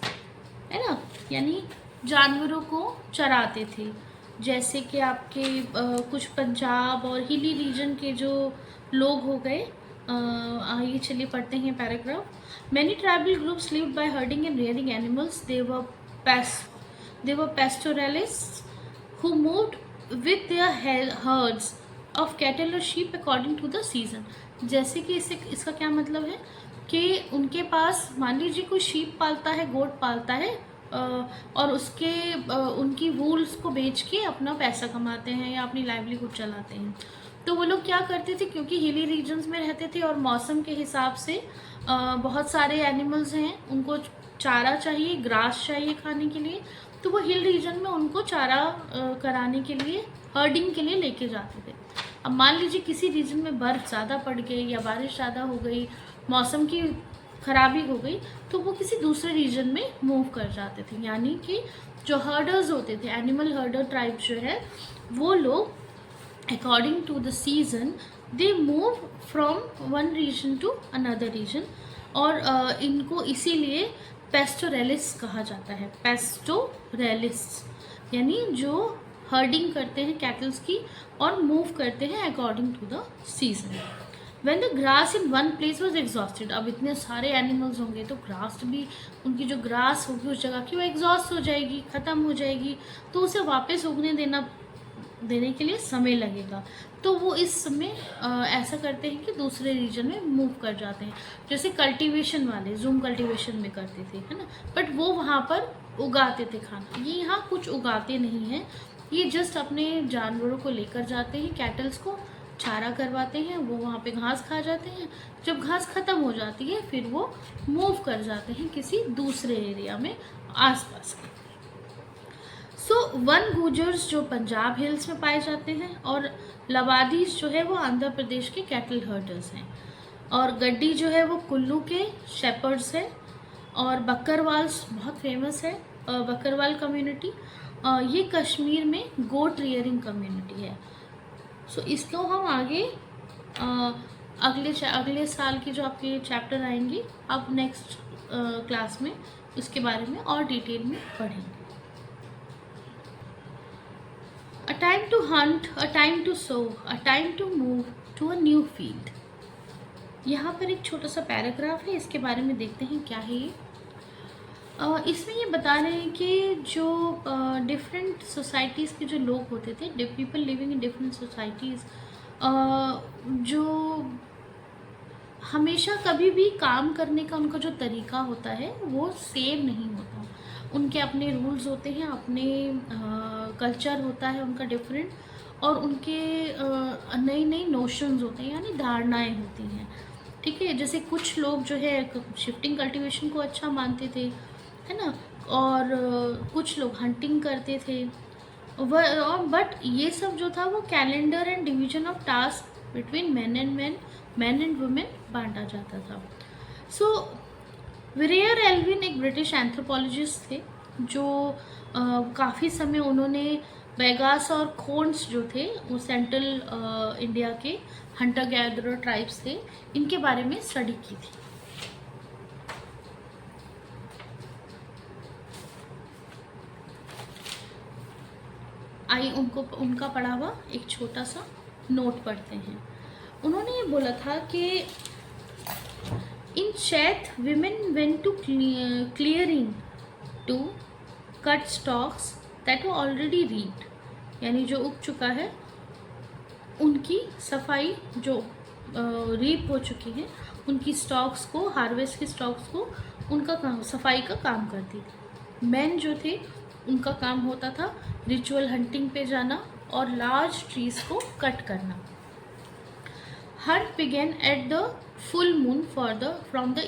है ना, यानी जानवरों को चराते थे। जैसे कि आपके कुछ पंजाब और हिली रीजन के जो लोग हो गए, आइए चलिए पढ़ते हैं paragraph. Many tribal groups lived bye herding and rearing animals. They were pastoralists who moved with their herds of cattle or sheep according to the season। जैसे कि इसका क्या मतलब है कि उनके पास मान लीजिए कोई शीप पालता है, गोट पालता है और उनकी वूल्स को बेच के अपना पैसा कमाते हैं या अपनी लाइवलीहुड चलाते हैं। तो वो लोग क्या करते थे, क्योंकि हिली रीजन्स में रहते थे और मौसम के हिसाब से बहुत सारे एनिमल्स हैं, उनको चारा चाहिए, ग्रास चाहिए खाने के लिए, तो वो हिल रीजन में उनको चारा कराने के लिए, हर्डिंग के लिए लेके जाते थे। अब मान लीजिए किसी रीजन में बर्फ़ ज़्यादा पड़ गई या बारिश ज़्यादा हो गई, मौसम की खराबी हो गई, तो वो किसी दूसरे रीजन में मूव कर जाते थे। यानी कि जो हर्डर्स होते थे, एनिमल हर्डर ट्राइब जो है, वो लोग according to the season they move from one region to another region. और इनको इसीलिए पेस्टोरेलिस कहा जाता है। पेस्टोरेलिस यानी जो हर्डिंग करते हैं कैटल्स की और मूव करते हैं according to the season. When the grass in one place was exhausted, अब इतने सारे एनिमल्स होंगे तो ग्रास भी, उनकी जो ग्रास होगी उस जगह की, वो एग्जॉस्ट हो जाएगी, ख़त्म हो जाएगी, तो उसे वापस उगने देने के लिए समय लगेगा। तो वो इस समय ऐसा करते हैं कि दूसरे रीजन में मूव कर जाते हैं, जैसे कल्टीवेशन वाले जूम कल्टीवेशन में करते थे, है ना, बट वो वहाँ पर उगाते थे खाना। ये यहाँ कुछ उगाते नहीं हैं, ये जस्ट अपने जानवरों को लेकर जाते हैं, कैटल्स को चारा करवाते हैं, वो वहाँ पे घास खा जाते हैं। जब घास ख़त्म हो जाती है फिर वो मूव कर जाते हैं किसी दूसरे एरिया में आसपास के। सो वन गुजर्स जो पंजाब हिल्स में पाए जाते हैं, और लवादीज जो है वो आंध्र प्रदेश के कैटल हर्डर्स हैं, और गड्डी जो है वो कुल्लू के शेपर्ड्स हैं, और बकरवाल्स बहुत फेमस है, बकरवाल कम्युनिटी, ये कश्मीर में गोट रियरिंग कम्युनिटी है। सो इसको हम आगे अगले साल की जो आपके चैप्टर आएंगी अब नेक्स्ट क्लास में उसके बारे में और डिटेल में पढ़ेंगे। Time to hunt, a time to sow, a time to move to a new field. यहाँ पर एक छोटा सा पैराग्राफ है, इसके बारे में देखते हैं क्या है ये। इसमें ये बता रहे हैं कि जो डिफरेंट सोसाइटीज़ के जो लोग होते थे, people living in different societies, जो हमेशा कभी भी काम करने का उनका जो तरीका होता है वो सेम नहीं होता। उनके अपने रूल्स होते हैं, अपने कल्चर होता है उनका डिफरेंट, और उनके नई नई नोशंस होते हैं, यानी धारणाएं होती हैं। ठीक है, जैसे कुछ लोग जो है शिफ्टिंग कल्टीवेशन को अच्छा मानते थे, है ना, और कुछ लोग हंटिंग करते थे। बट ये सब जो था वो calendar and division of task between man and women बांटा जाता था। सो विरियर एल्विन एक ब्रिटिश एंथ्रोपोलॉजिस्ट थे जो काफ़ी समय उन्होंने बेगास और खोन्स जो थे वो सेंट्रल इंडिया के हंटर गैदरर ट्राइब्स थे, इनके बारे में स्टडी की थी। आई उनका पढ़ा हुआ एक छोटा सा नोट पढ़ते हैं। उन्होंने ये बोला था कि in Chait women went to clearing to cut stocks that were already reed, यानी जो उग चुका है उनकी सफाई, जो रीप हो चुकी है उनकी स्टॉक्स को, हार्वेस्ट की स्टॉक्स को, उनका सफाई का काम करती थी। मैन जो थे उनका काम होता था रिचुअल हंटिंग पे जाना और लार्ज ट्रीज को कट करना। Hunt begin at the full moon from the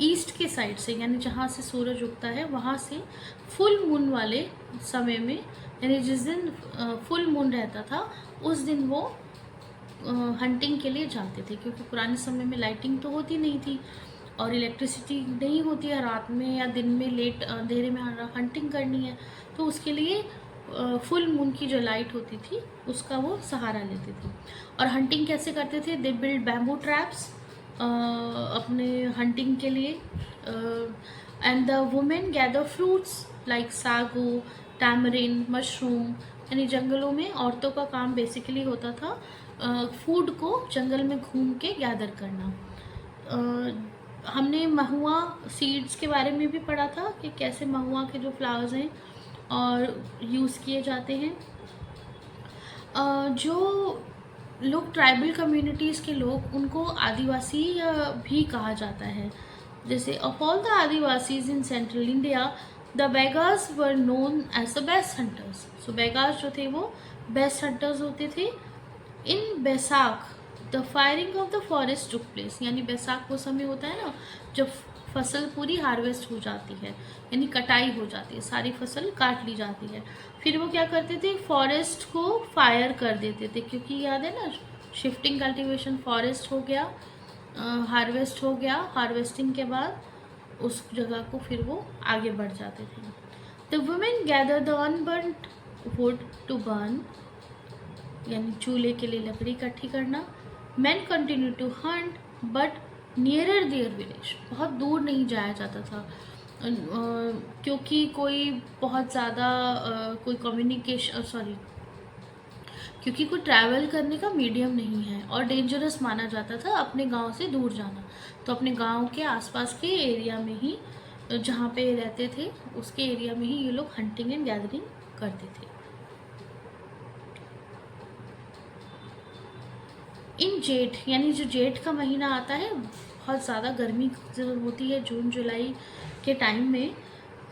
east के साइड से, यानी जहाँ से सूरज उगता है वहाँ से फुल मून वाले समय में, यानी जिस दिन फुल मून रहता था उस दिन वो हंटिंग के लिए जाते थे, क्योंकि पुराने समय में लाइटिंग तो होती नहीं थी और इलेक्ट्रिसिटी नहीं होती है, रात में या दिन में लेट अंधेरे में हंटिंग करनी है, तो उसके लिए फुल मून की जो लाइट होती थी उसका वो सहारा लेते थे। और हंटिंग कैसे करते थे? दे बिल्ड बैम्बू ट्रैप्स अपने हंटिंग के लिए, and the women gather fruits like sago, tamarind, mushroom, यानी जंगलों में औरतों का काम बेसिकली होता था फूड को जंगल में घूम के गैदर करना। हमने महुआ सीड्स के बारे में भी पढ़ा था कि कैसे महुआ के जो फ्लावर्स हैं और यूज़ किए जाते हैं। जो लोग ट्राइबल कम्युनिटीज़ के लोग, उनको आदिवासी भी कहा जाता है। जैसे of all the Adivasis in central India the Baigas were known as the best hunters. So Baigas जो थे वो बेस्ट हंटर्स होते थे। In Baisakh the firing of the forest took place, यानी बैसाख वो समय होता है ना जब फसल पूरी हार्वेस्ट हो जाती है, यानी कटाई हो जाती है, सारी फसल काट ली जाती है। फिर वो क्या करते थे? फॉरेस्ट को फायर कर देते थे, क्योंकि याद है ना शिफ्टिंग कल्टीवेशन, फॉरेस्ट हो गया, हार्वेस्ट हो गया, हार्वेस्टिंग के बाद उस जगह को फिर वो आगे बढ़ जाते थे। The women gather the unburned wood to burn, यानी चूल्हे के लिए लकड़ी इकट्ठी करना। Man continue to hunt but nearer their village, बहुत दूर नहीं जाया जाता था क्योंकि कोई बहुत ज़्यादा कोई कम्युनिकेशन क्योंकि कोई ट्रैवल करने का मीडियम नहीं है और डेंजरस माना जाता था अपने गांव से दूर जाना। तो अपने गांव के आसपास के एरिया में ही, जहाँ पे रहते थे उसके एरिया में ही ये लोग हंटिंग एंड गैदरिंग करते थे। इन जेठ, यानी जो जेठ का महीना आता है, बहुत ज़्यादा गर्मी होती है जून जुलाई के टाइम में।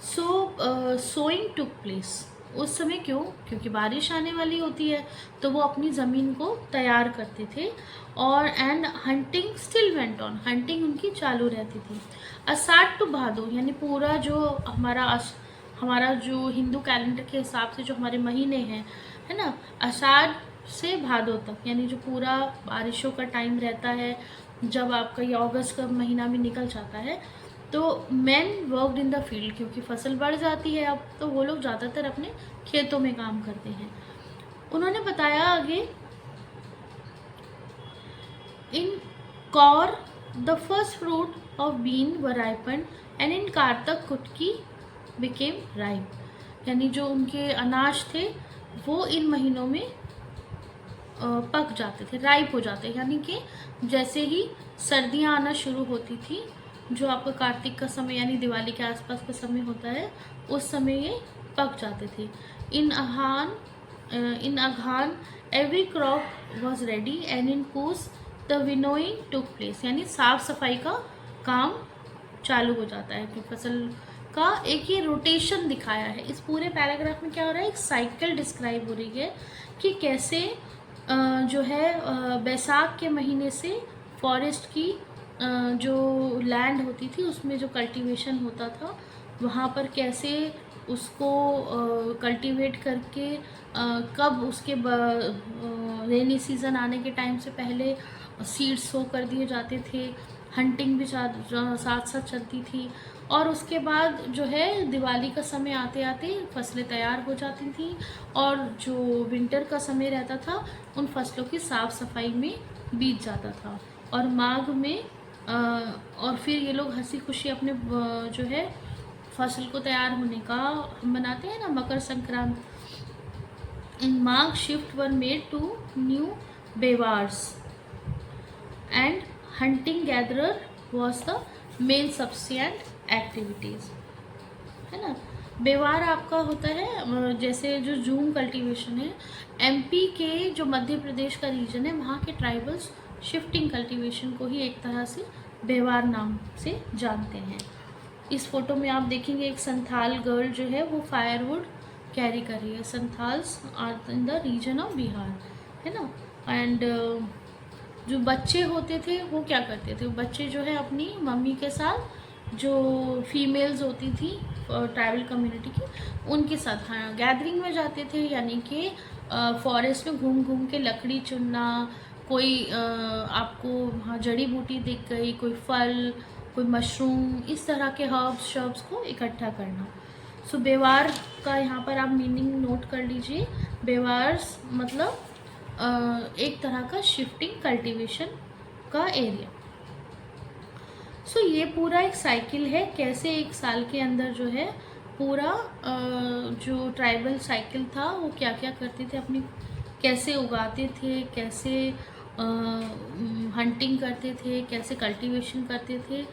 सोइंग टुक प्लेस उस समय। क्यों? क्योंकि बारिश आने वाली होती है, तो वो अपनी ज़मीन को तैयार करते थे। और and hunting still went on, hunting उनकी चालू रहती थी। अषाढ़ टू भादो, यानी पूरा जो हमारा जो हिंदू कैलेंडर के हिसाब से जो हमारे महीने हैं, है ना, अषाढ़ से भादो तक, यानी जो पूरा बारिशों का टाइम रहता है, जब आपका ये अगस्त का महीना भी निकल जाता है, तो man worked in the field, क्योंकि फसल बढ़ जाती है अब, तो वो लोग ज़्यादातर अपने खेतों में काम करते हैं। उन्होंने बताया आगे, in Kuar the first fruit of bean were ripen and in Kartik kutki became ripe, यानी जो उनके अनाज थे वो इन महीनों में पक जाते थे, राइप हो जाते, यानी कि जैसे ही सर्दियाँ आना शुरू होती थी, जो आपका कार्तिक का समय यानी दिवाली के आसपास का समय होता है, उस समय ये पक जाते थे। In Aghan every crop was ready and in Pus the winnowing took place, यानी साफ सफाई का काम चालू हो जाता है कि फसल का एक ये रोटेशन दिखाया है। इस पूरे पैराग्राफ में क्या हो रहा है, एक साइकिल डिस्क्राइब हो रही है कि कैसे जो है बैसाख के महीने से फॉरेस्ट की जो लैंड होती थी उसमें जो कल्टीवेशन होता था, वहाँ पर कैसे उसको कल्टीवेट करके कब उसके रेनी सीज़न आने के टाइम से पहले सीड्स सो कर दिए जाते थे, हंटिंग भी साथ साथ चलती थी, और उसके बाद जो है दिवाली का समय आते आते फसलें तैयार हो जाती थी, और जो विंटर का समय रहता था उन फसलों की साफ़ सफाई में बीत जाता था, और माघ में और फिर ये लोग हंसी खुशी अपने जो है फसल को तैयार होने का हम मनाते हैं ना, Makar Sankranti. In Magh shift were made to new bewars and hunting gatherer was the main subsistence activities, है ना। बेवार आपका होता है जैसे जो जूम कल्टीवेशन है, एमपी के जो मध्य प्रदेश का रीजन है वहाँ के ट्राइबल्स शिफ्टिंग कल्टीवेशन को ही एक तरह से बेवार नाम से जानते हैं। इस फोटो में आप देखेंगे एक संथाल गर्ल जो है वो फायरवुड कैरी कर रही है। Santhals are in the region of Bihar, है ना। एंड जो बच्चे होते थे वो क्या करते थे, बच्चे जो है अपनी मम्मी के साथ, जो फीमेल्स होती थी ट्राइबल कम्युनिटी की, उनके साथ गैदरिंग में जाते थे, यानी कि फॉरेस्ट में घूम घूम के लकड़ी चुनना, कोई आपको वहाँ जड़ी बूटी दिख गई, कोई फल, कोई मशरूम, इस तरह के हर्ब्स शर्ब्स को इकट्ठा करना। सो बेवार का यहाँ पर आप मीनिंग नोट कर लीजिए। बेवार्स मतलब एक तरह का शिफ्टिंग कल्टीवेशन का एरिया। सो ये पूरा एक साइकिल है, कैसे एक साल के अंदर जो है पूरा जो ट्राइबल साइकिल था वो क्या क्या करते थे, अपनी कैसे उगाते थे, कैसे हंटिंग करते थे, कैसे कल्टीवेशन करते थे,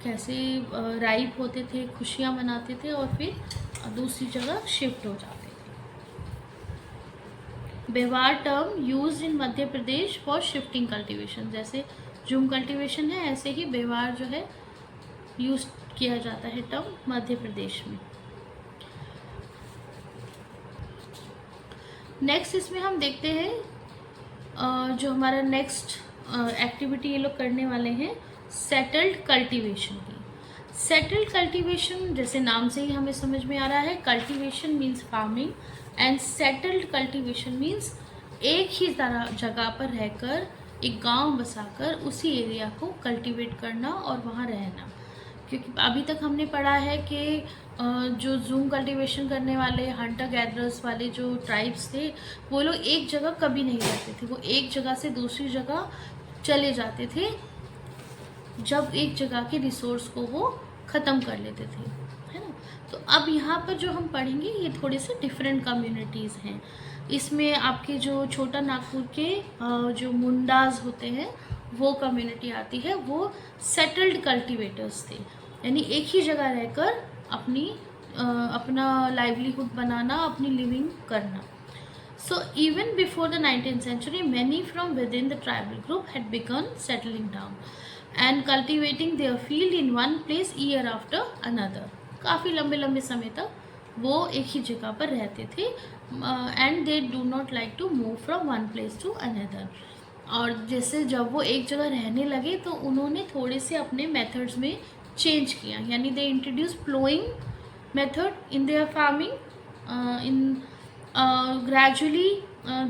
कैसे राइप होते थे, खुशियाँ मनाते थे, और फिर दूसरी जगह शिफ्ट हो जाते थे। Bewar term used in Madhya Pradesh for shifting cultivation, जैसे जूम कल्टीवेशन है ऐसे ही बेवार जो है यूज किया जाता है टर्म मध्य प्रदेश में। नेक्स्ट इसमें हम देखते हैं जो हमारा नेक्स्ट एक्टिविटी ये लोग करने वाले हैं सेटल्ड कल्टीवेशन की। सेटल्ड कल्टीवेशन जैसे नाम से ही हमें समझ में आ रहा है, cultivation means farming and settled cultivation means एक ही तरह जगह पर रहकर एक गांव बसाकर उसी एरिया को कल्टीवेट करना और वहाँ रहना। क्योंकि अभी तक हमने पढ़ा है कि जो जूम कल्टीवेशन करने वाले हंटर गैदरर्स वाले जो ट्राइब्स थे वो लोग एक जगह कभी नहीं रहते थे, वो एक जगह से दूसरी जगह चले जाते थे जब एक जगह के रिसोर्स को वो ख़त्म कर लेते थे, है ना। तो अब यहाँ पर जो हम पढ़ेंगे ये थोड़े से डिफरेंट कम्युनिटीज़ हैं। इसमें आपके जो छोटा नागपुर के जो मुंडाज होते हैं वो कम्युनिटी आती है, वो सेटल्ड कल्टीवेटर्स थे, यानी एक ही जगह रहकर अपना लाइवलीहुड बनाना, अपनी लिविंग करना। So even before the 19th century, many from within the tribal group had begun settling down and cultivating their field in one place year after another. काफ़ी लंबे लंबे समय तक वो एक ही जगह पर रहते थे and they do not like to move from one place to another. और जैसे जब वो एक जगह रहने लगे तो उन्होंने थोड़े से अपने मेथड्स में चेंज किया, यानी they introduce ploughing method in their farming in gradually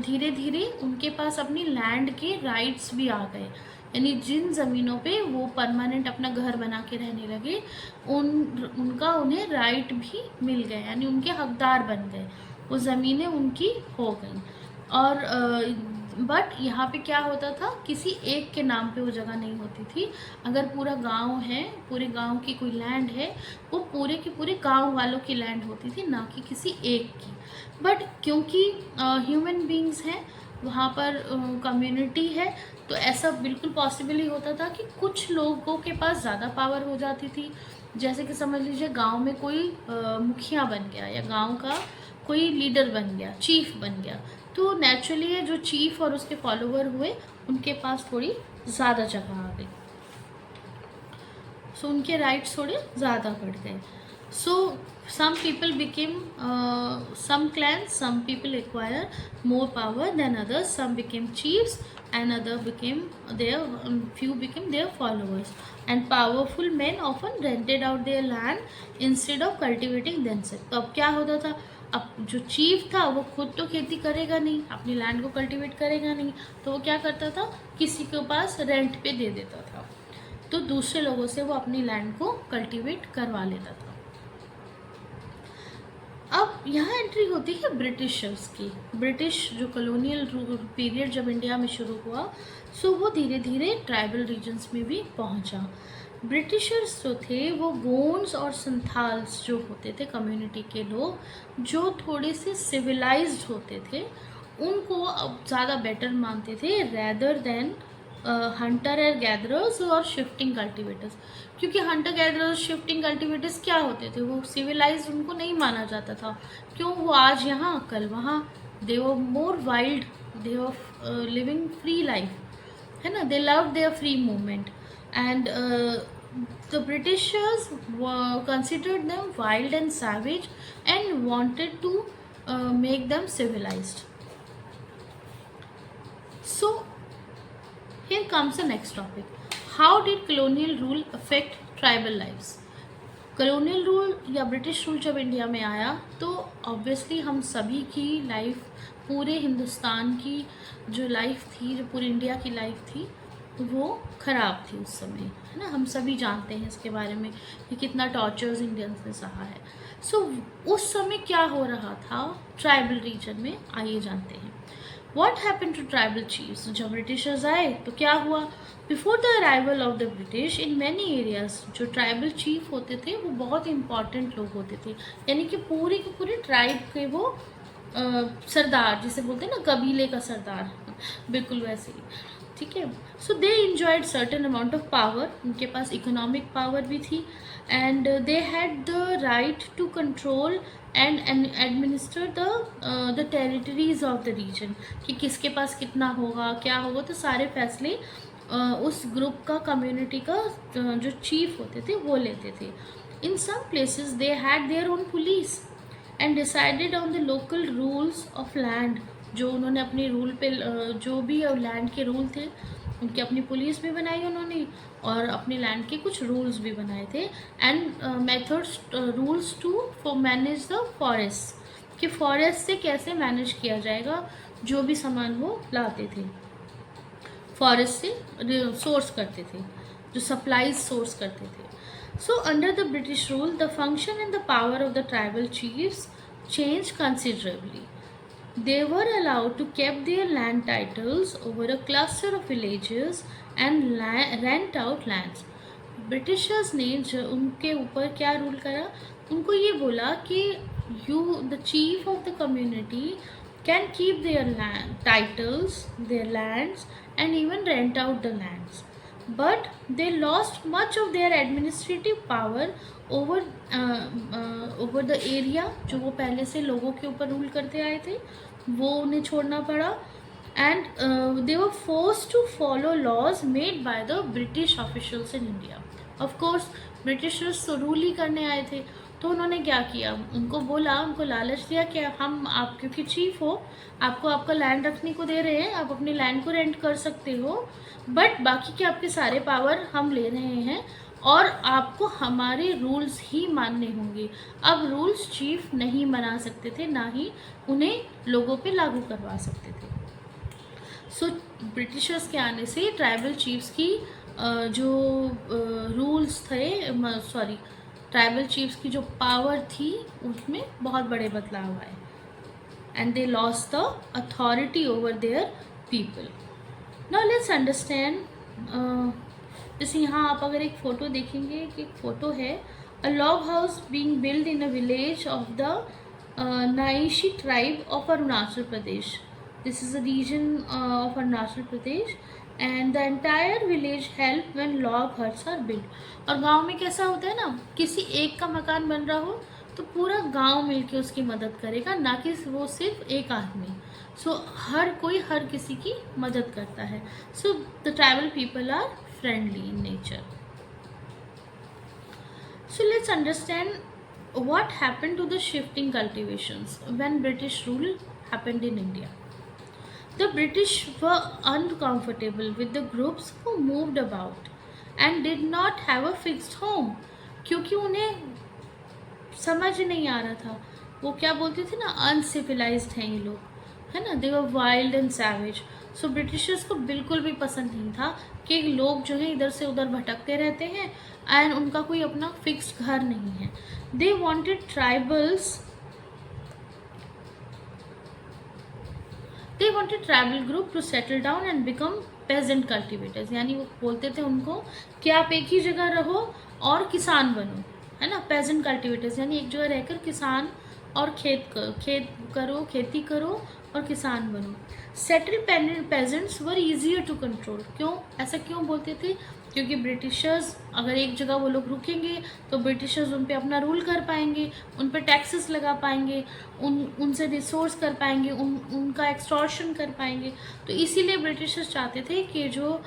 धीरे धीरे उनके पास अपनी लैंड के राइट्स भी आ गए, यानी जिन ज़मीनों पे वो परमानेंट अपना घर बना के रहने लगे उनका उन्हें राइट भी मिल गया, यानी उनके हकदार बन गए, वो ज़मीनें उनकी हो गई। और बट यहाँ पे क्या होता था, किसी एक के नाम पे वो जगह नहीं होती थी। अगर पूरा गांव है, पूरे गांव की कोई लैंड है, वो पूरे के पूरे गांव वालों की लैंड होती थी, ना कि किसी एक की। बट क्योंकि ह्यूमन बींग्स हैं, वहाँ पर कम्युनिटी है, तो ऐसा बिल्कुल पॉसिबल ही होता था कि कुछ लोगों के पास ज़्यादा पावर हो जाती थी। जैसे कि समझ लीजिए गांव में कोई मुखिया बन गया, या गांव का कोई लीडर बन गया, चीफ बन गया, तो नेचुरली जो चीफ और उसके फॉलोवर हुए, उनके पास थोड़ी ज़्यादा जगह आ गई, सो उनके राइट्स थोड़े ज़्यादा बढ़ गए। सो some people became some clans, some people acquire more power than others, some became chiefs and other became their few became their followers, and powerful men often rented out their land instead of cultivating themselves। तो अब क्या होता था, अब जो chief था वो खुद तो खेती करेगा नहीं, अपनी लैंड को कल्टीवेट करेगा नहीं, तो वो क्या करता था, किसी के पास रेंट पे दे देता था, तो दूसरे लोगों से वो अपनी लैंड को कल्टीवेट करवा लेता था। अब यहाँ एंट्री होती है ब्रिटिशर्स की। ब्रिटिश जो कॉलोनियल पीरियड जब इंडिया में शुरू हुआ, सो वो धीरे धीरे ट्राइबल रीजन्स में भी पहुँचा। ब्रिटिशर्स जो थे वो गोंड्स और संथाल्स जो होते थे कम्युनिटी के लोग, जो थोड़े से सिविलाइज्ड होते थे, उनको अब ज़्यादा बेटर मानते थे rather than Hunter and gatherers और शिफ्टिंग कल्टिवेटर्स। क्योंकि हंटर गैदरर्स, शिफ्टिंग कल्टिवेटर्स क्या होते थे, वो सिविलाइज्ड उनको नहीं माना जाता था। क्यों, वो आज यहाँ कल वहाँ, they were more wild, they were living free life, है ना, they love their free movement, and the Britishers considered them wild and savage and wanted to make them civilized. So here comes the next topic. How did colonial rule affect tribal lives? Colonial rule या British rule जब India में आया, तो obviously हम सभी की life, पूरे हिंदुस्तान की जो लाइफ थी, जो पूरी इंडिया की लाइफ थी, वो ख़राब थी उस समय, है ना। हम सभी जानते हैं इसके बारे में कि कितना टॉर्चर्स इंडियंस ने सहा है। सो उस समय क्या हो रहा था ट्राइबल रीजन में, आइए जानते हैं। What happened to tribal chiefs? जब ब्रिटिशर्स आए तो क्या हुआ? Before the arrival of the British, in many areas जो ट्राइबल चीफ होते थे वो बहुत इंपॉर्टेंट लोग होते थे, यानी कि पूरे के पूरे ट्राइब के वो सरदार, जिसे बोलते हैं ना, कबीले का सरदार, बिल्कुल वैसे ही, ठीक है। So they enjoyed certain amount of power, उनके पास इकोनॉमिक पावर भी थी, and they had the right to control and administer the territories of the region, कि किसके पास कितना होगा, क्या होगा, तो सारे फैसले उस ग्रुप का, कम्युनिटी का जो चीफ होते थे वो लेते थे। In some places they had their own police and decided on the local rules of land. जो उन्होंने अपने रूल पे, जो भी लैंड के रूल थे, उनकी अपनी पुलिस भी बनाई उन्होंने, और अपने लैंड के कुछ रूल्स भी बनाए थे, and methods, rules to manage the forest, कि फॉरेस्ट से कैसे मैनेज किया जाएगा, जो भी सामान वो लाते थे फॉरेस्ट से सोर्स करते थे, जो सप्लाईज सोर्स करते थे। So under the British rule the function and the power of the tribal chiefs change considerably. They were allowed to keep their land titles over a cluster of villages and rent out lands. Britishers ने जो उनके ऊपर क्या rule करा, उनको ये बोला कि you, the chief of the community, can keep their land titles, their lands, and even rent out the lands. But they lost much of their administrative power over over the area, जो वो पहले से लोगों के ऊपर rule करते आए थे, वो उन्हें छोड़ना पड़ा, and they were forced to follow laws made by the British officials in India. Of course Britishers तो रूल ही करने आए थे, तो उन्होंने क्या किया, उनको बोला, उनको लालच दिया कि हम, आप क्योंकि चीफ हो, आपको आपका लैंड रखने को दे रहे हैं, आप अपनी लैंड को रेंट कर सकते हो, बट बाकी के आपके सारे पावर हम ले रहे हैं, और आपको हमारे रूल्स ही मानने होंगे। अब रूल्स चीफ नहीं बना सकते थे, ना ही उन्हें लोगों पे लागू करवा सकते थे। सो ब्रिटिशर्स के आने से ट्राइबल चीफ्स की जो रूल्स थे, सॉरी, ट्राइबल चीफ्स की जो पावर थी उसमें बहुत बड़े बदलाव आए, and they lost the authority over their people. Now let's understand. जैसे यहाँ आप अगर एक फ़ोटो देखेंगे कि एक फ़ोटो है, a log house being build in a village of the Nyishi tribe of Arunachal Pradesh. This is a region of Arunachal Pradesh and the entire village help when log huts are build. और गांव में कैसा होता है ना, किसी एक का मकान बन रहा हो तो पूरा गांव मिलके उसकी मदद करेगा, ना कि वो सिर्फ एक आदमी. सो हर कोई हर किसी की मदद करता है. So the tribal people are friendly in nature. So let's understand what happened to the shifting cultivations when British rule happened in India. The British were uncomfortable with the groups who moved about and did not have a fixed home, क्योंकि उन्हें समझ नहीं आ रहा था. वो क्या बोलते थे ना, अनसिविलाइज्ड हैं ये लोग, है ना, they were wild and savage. So Britishers को बिल्कुल भी पसंद नहीं था कि लोग जो है इधर से उधर भटकते रहते हैं एंड उनका कोई अपना फिक्स्ड घर नहीं है. They wanted tribal group to settle down and become peasant cultivators. यानी वो बोलते थे उनको कि आप एक ही जगह रहो और किसान बनो, है ना, पेजेंट कल्टिवेटर्स. यानी एक जगह रहकर किसान और खेती करो और किसान बनो. Settle peasants were easier to control. क्यों, ऐसा क्यों बोलते थे? क्योंकि ब्रिटिशर्स अगर एक जगह वो लोग रुकेंगे तो ब्रिटिशर्स उन पे अपना रूल कर पाएंगे, उन पे टैक्सेस लगा पाएंगे, उनसे रिसोर्स कर पाएंगे, उनका एक्सटॉर्शन कर पाएंगे. तो इसीलिए ब्रिटिशर्स चाहते थे कि जो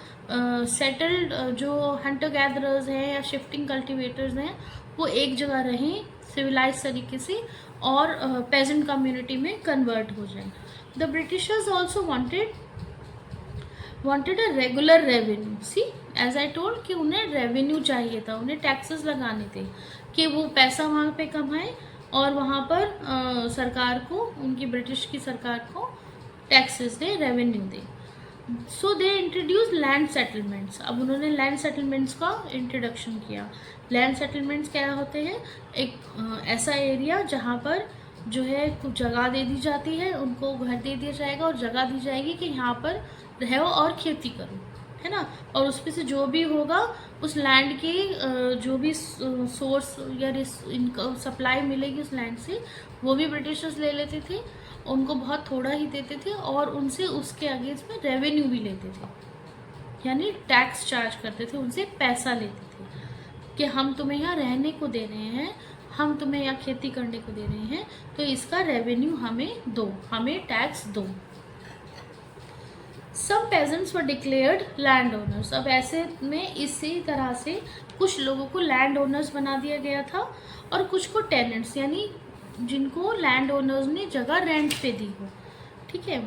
सेटल्ड जो हंटर गैदरर्स हैं या शिफ्टिंग कल्टिवेटर्स हैं वो एक जगह रहें सिविलाइज तरीके से और पेजेंट कम्युनिटी में कन्वर्ट हो जाए. The Britishers also wanted a regular revenue. See, as I told कि उन्हें रेवेन्यू चाहिए था, उन्हें टैक्सेस लगाने थे कि वो पैसा वहाँ पे कमाए और वहाँ पर सरकार को, उनकी ब्रिटिश की सरकार को taxes they, revenue they. So they introduce land settlements. अब उन्होंने लैंड सेटलमेंट्स का इंट्रोडक्शन किया. लैंड सेटलमेंट्स क्या होते हैं? एक ऐसा एरिया जहाँ पर जो है कुछ जगह दे दी जाती है, उनको घर दे दिया जाएगा और जगह दी जाएगी कि यहाँ पर रहो और खेती करो, है ना. और उसमें से जो भी होगा उस लैंड की जो भी सोर्स या इनका सप्लाई मिलेगी उस लैंड से, वो भी ब्रिटिशर्स ले लेते थे. उनको बहुत थोड़ा ही देते थे और उनसे उसके अगेंस्ट में रेवेन्यू भी लेते थे, यानी टैक्स चार्ज करते थे, उनसे पैसा लेते थे कि हम तुम्हें यहाँ रहने को दे रहे हैं, हम तुम्हें यहाँ खेती करने को दे रहे हैं, तो इसका रेवेन्यू हमें दो, हमें टैक्स दो. सम पेजेंट्स वर डिक्लेयर्ड लैंड ओनर्स. अब ऐसे में इसी तरह से कुछ लोगों को लैंड ओनर्स बना दिया गया था और कुछ को टेनेंट्स, यानी जिनको लैंड ओनर्स ने जगह रेंट पे दी हो. ठीक है.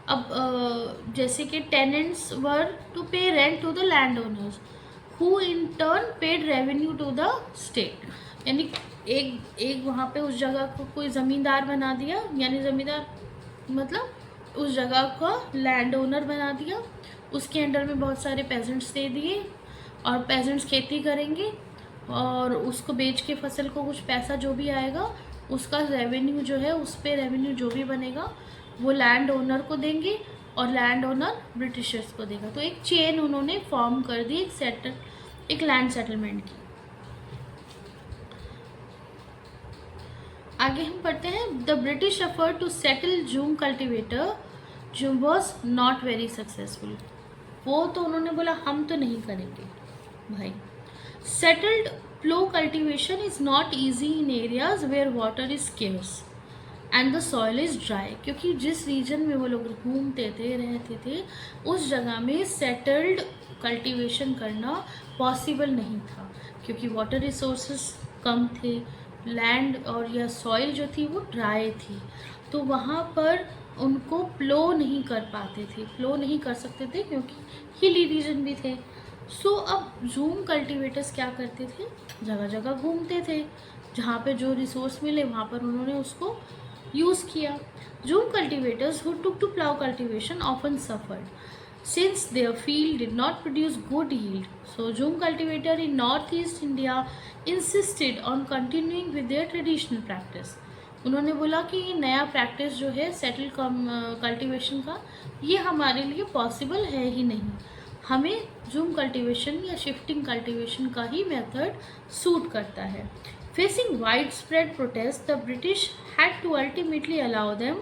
अब जैसे कि tenants were to pay rent to the land owners who in turn paid revenue to the state. यानी एक वहाँ पे उस जगह को कोई ज़मींदार बना दिया, यानी ज़मींदार मतलब उस जगह का लैंड ओनर बना दिया, उसके अंडर में बहुत सारे पेजेंट्स दे दिए और पेजेंट्स खेती करेंगे और उसको बेच के फसल को कुछ पैसा जो भी आएगा उसका रेवेन्यू जो है, उस पे रेवेन्यू जो भी बनेगा वो लैंड ओनर को देंगे और लैंड ओनर ब्रिटिशर्स को देगा. तो एक चेन उन्होंने फॉर्म कर दी, एक लैंड सेटलमेंट की. आगे हम पढ़ते हैं. The British effort to settle jhum cultivator jhum was not very successful. वो तो उन्होंने बोला हम तो नहीं करेंगे भाई. Settled plough cultivation is not easy in areas where water is scarce and the soil is dry. क्योंकि जिस रीजन में वो लोग घूमते थे, रहते थे, उस जगह में सेटल्ड कल्टिवेशन करना पॉसिबल नहीं था क्योंकि वाटर रिसोर्सेस कम थे, लैंड और या सॉइल जो थी वो ड्राई थी, तो वहाँ पर उनको प्लो नहीं कर पाते थे, प्लो नहीं कर सकते थे क्योंकि हिली रीजन भी थे. सो अब जूम कल्टिवेटर्स क्या करते थे, जगह जगह घूमते थे, जहाँ पे जो रिसोर्स मिले वहाँ पर उन्होंने उसको यूज़ किया. Jhum cultivators who took to plough cultivation often suffered since their field did not produce good yield. So Jhum cultivator in northeast India insisted on continuing with their traditional practice. उन्होंने बोला कि ये नया प्रैक्टिस जो है settle cultivation का, ये हमारे लिए पॉसिबल है ही नहीं, हमें जूम कल्टीवेशन या शिफ्टिंग कल्टीवेशन का ही मेथड सूट करता है। Facing wide spread protest, the British had to ultimately allow them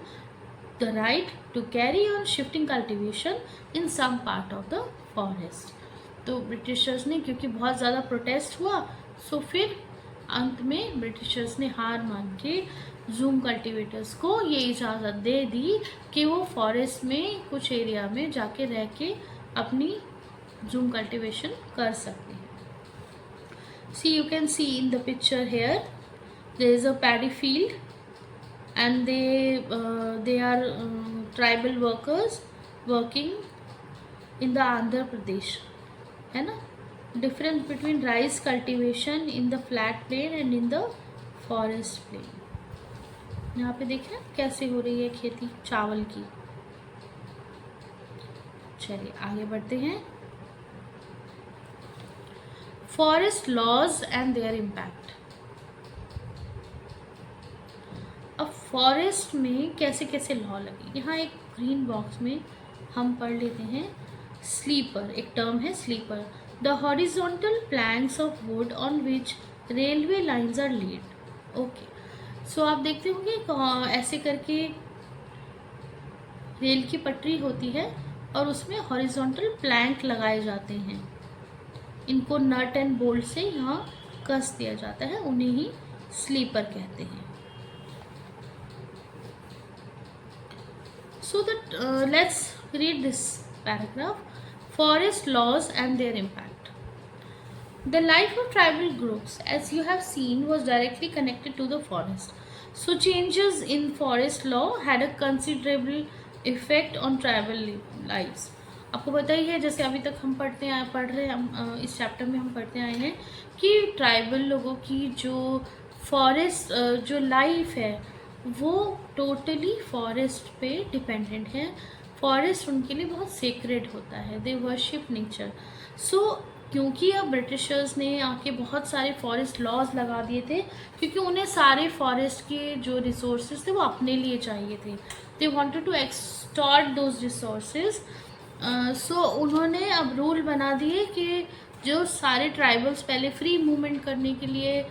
the right to carry on shifting cultivation in some part of the forest. तो ब्रिटिशर्स ने, क्योंकि बहुत ज़्यादा प्रोटेस्ट हुआ, सो फिर अंत में ब्रिटिशर्स ने हार मान के जूम कल्टीवेटर्स को ये इजाज़त दे दी कि वो फॉरेस्ट में कुछ एरिया में जाके रह के अपनी जूम कल्टीवेशन कर सकते हैं। See, you can see in the picture here, there is a paddy field and they are tribal workers working in the Andhra Pradesh, है ना। Difference between rice cultivation in the flat plain and in the forest plain। यहाँ पे देखें कैसे हो रही है खेती चावल की। चलिए आगे बढ़ते हैं। Forest laws and their impact. अब फॉरेस्ट में कैसे कैसे लॉ लगे, यहाँ एक ग्रीन बॉक्स में हम पढ़ लेते हैं। स्लीपर, एक टर्म है sleeper, the horizontal planks of wood on which railway lines are laid. Okay, so आप देखते होंगे ऐसे करके रेल की पटरी होती है और उसमें हॉरिजॉन्टल प्लैंक लगाए जाते हैं, इनको नट एंड बोल्ट से यहाँ कस दिया जाता है, उन्हें ही स्लीपर कहते हैं। So that let's read this paragraph, forest laws and their impact. The life of tribal groups, as you have seen, was directly connected to the forest. So changes in forest law had a considerable effect on tribal lives. आपको पता ही है, जैसे अभी तक हम पढ़ रहे हैं, हम इस चैप्टर में हम पढ़ते आए हैं कि ट्राइबल लोगों की जो फॉरेस्ट जो लाइफ है वो टोटली फॉरेस्ट पे डिपेंडेंट है। फॉरेस्ट उनके लिए बहुत सेक्रेड होता है, दे वर्शिप नेचर। सो क्योंकि अब ब्रिटिशर्स ने आके बहुत सारे फॉरेस्ट लॉज लगा दिए थे, क्योंकि उन्हें सारे फॉरेस्ट के जो रिसोर्सेज थे वो अपने लिए चाहिए थे, they wanted to extort those resources. So उन्होंने अब रूल बना दिए कि जो सारे ट्राइबल्स पहले फ्री मूवमेंट करने के लिए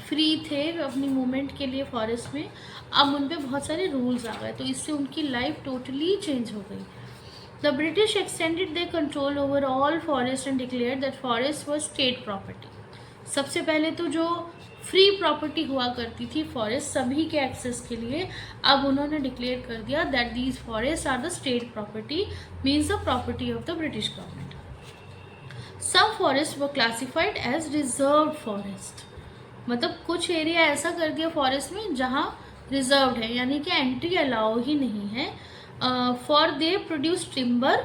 फ्री थे अपनी मूवमेंट के लिए फॉरेस्ट में, अब उन पे बहुत सारे रूल्स आ गए, तो इससे उनकी लाइफ टोटली चेंज हो गई। The British extended their control over all forest and declared that forest was state property. सबसे पहले तो जो फ्री प्रॉपर्टी हुआ करती थी फॉरेस्ट सभी के एक्सेस के लिए, अब उन्होंने डिक्लेयर कर दिया that these forest are the state property, means the property of the British government. Some forest were classified as reserve forest, मतलब कुछ एरिया ऐसा कर दिया फॉरेस्ट में जहाँ रिजर्व है, यानी कि एंट्री अलाउ ही नहीं है। फॉर दे प्रोड्यूस टिम्बर,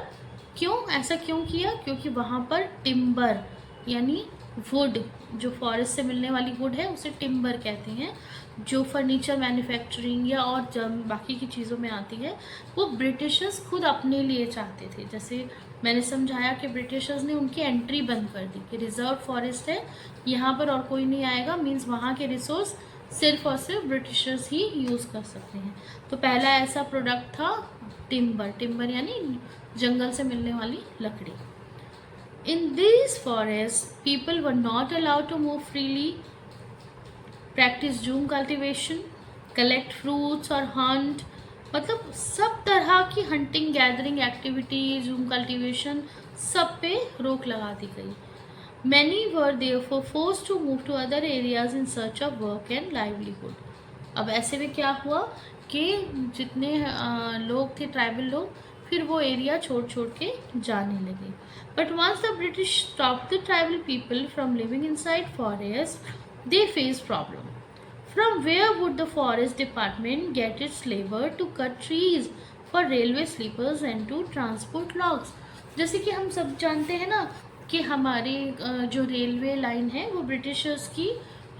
क्यों ऐसा क्यों किया, क्योंकि वहाँ पर टिम्बर यानी वुड, जो फॉरेस्ट से मिलने वाली वुड है उसे टिम्बर कहते हैं, जो फर्नीचर मैन्युफैक्चरिंग या और जब बाकी की चीज़ों में आती है, वो ब्रिटिशर्स खुद अपने लिए चाहते थे। जैसे मैंने समझाया कि ब्रिटिशर्स ने उनकी एंट्री बंद कर दी कि रिजर्व फॉरेस्ट है, यहाँ पर और कोई नहीं आएगा, मीन्स वहाँ के रिसोर्स सिर्फ और सिर्फ ब्रिटिशर्स ही यूज़ कर सकते हैं। तो पहला ऐसा प्रोडक्ट था टिम्बर, टिम्बर यानी जंगल से मिलने वाली लकड़ी। In this forest people were not allowed to move freely, practice jhum cultivation, collect fruits और हंट, मतलब सब तरह की hunting gathering activity, jhum cultivation, सब पे रोक लगा दी गई। Many were therefore forced to move to other areas in search of work and livelihood. अब ऐसे में क्या हुआ कि जितने लोग थे ट्राइबल लोग, फिर वो एरिया छोड़ छोड़ के जाने लगे। But once the British stopped the tribal people from living inside forest, they faced problem. From where would the forest department get its labor to cut trees for railway sleepers and to transport logs? जैसे कि हम सब जानते हैं ना कि हमारी जो रेलवे लाइन है वो ब्रिटिशर्स की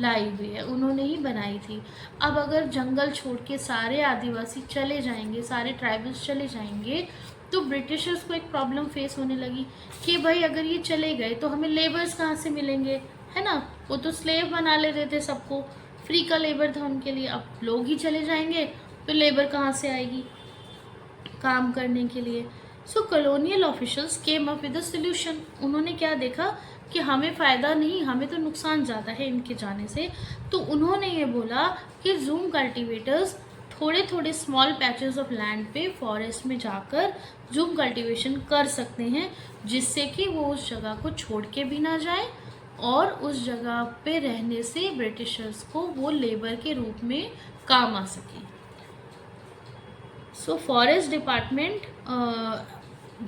लाई हुई है, उन्होंने ही बनाई थी। अब अगर जंगल छोड़ के सारे आदिवासी चले जाएंगे, सारे ट्राइबल्स चले जाएंगे, तो ब्रिटिशर्स को एक प्रॉब्लम फेस होने लगी कि भाई अगर ये चले गए तो हमें लेबर्स कहाँ से मिलेंगे, है ना। वो तो स्लेव बना ले रहे थे सबको, फ्री का लेबर था उनके लिए। अब लोग ही चले जाएंगे तो लेबर कहाँ से आएगी काम करने के लिए। So colonial officials came up with a solution. उन्होंने क्या देखा कि हमें फ़ायदा नहीं, हमें तो नुकसान ज़्यादा है इनके जाने से। तो उन्होंने ये बोला कि जूम कल्टीवेटर्स थोड़े थोड़े स्मॉल पैचेस ऑफ लैंड पे फॉरेस्ट में जाकर जूम कल्टीवेशन कर सकते हैं, जिससे कि वो उस जगह को छोड़ के भी ना जाए और उस जगह पे रहने से ब्रिटिशर्स को वो लेबर के रूप में काम आ सके। So forest department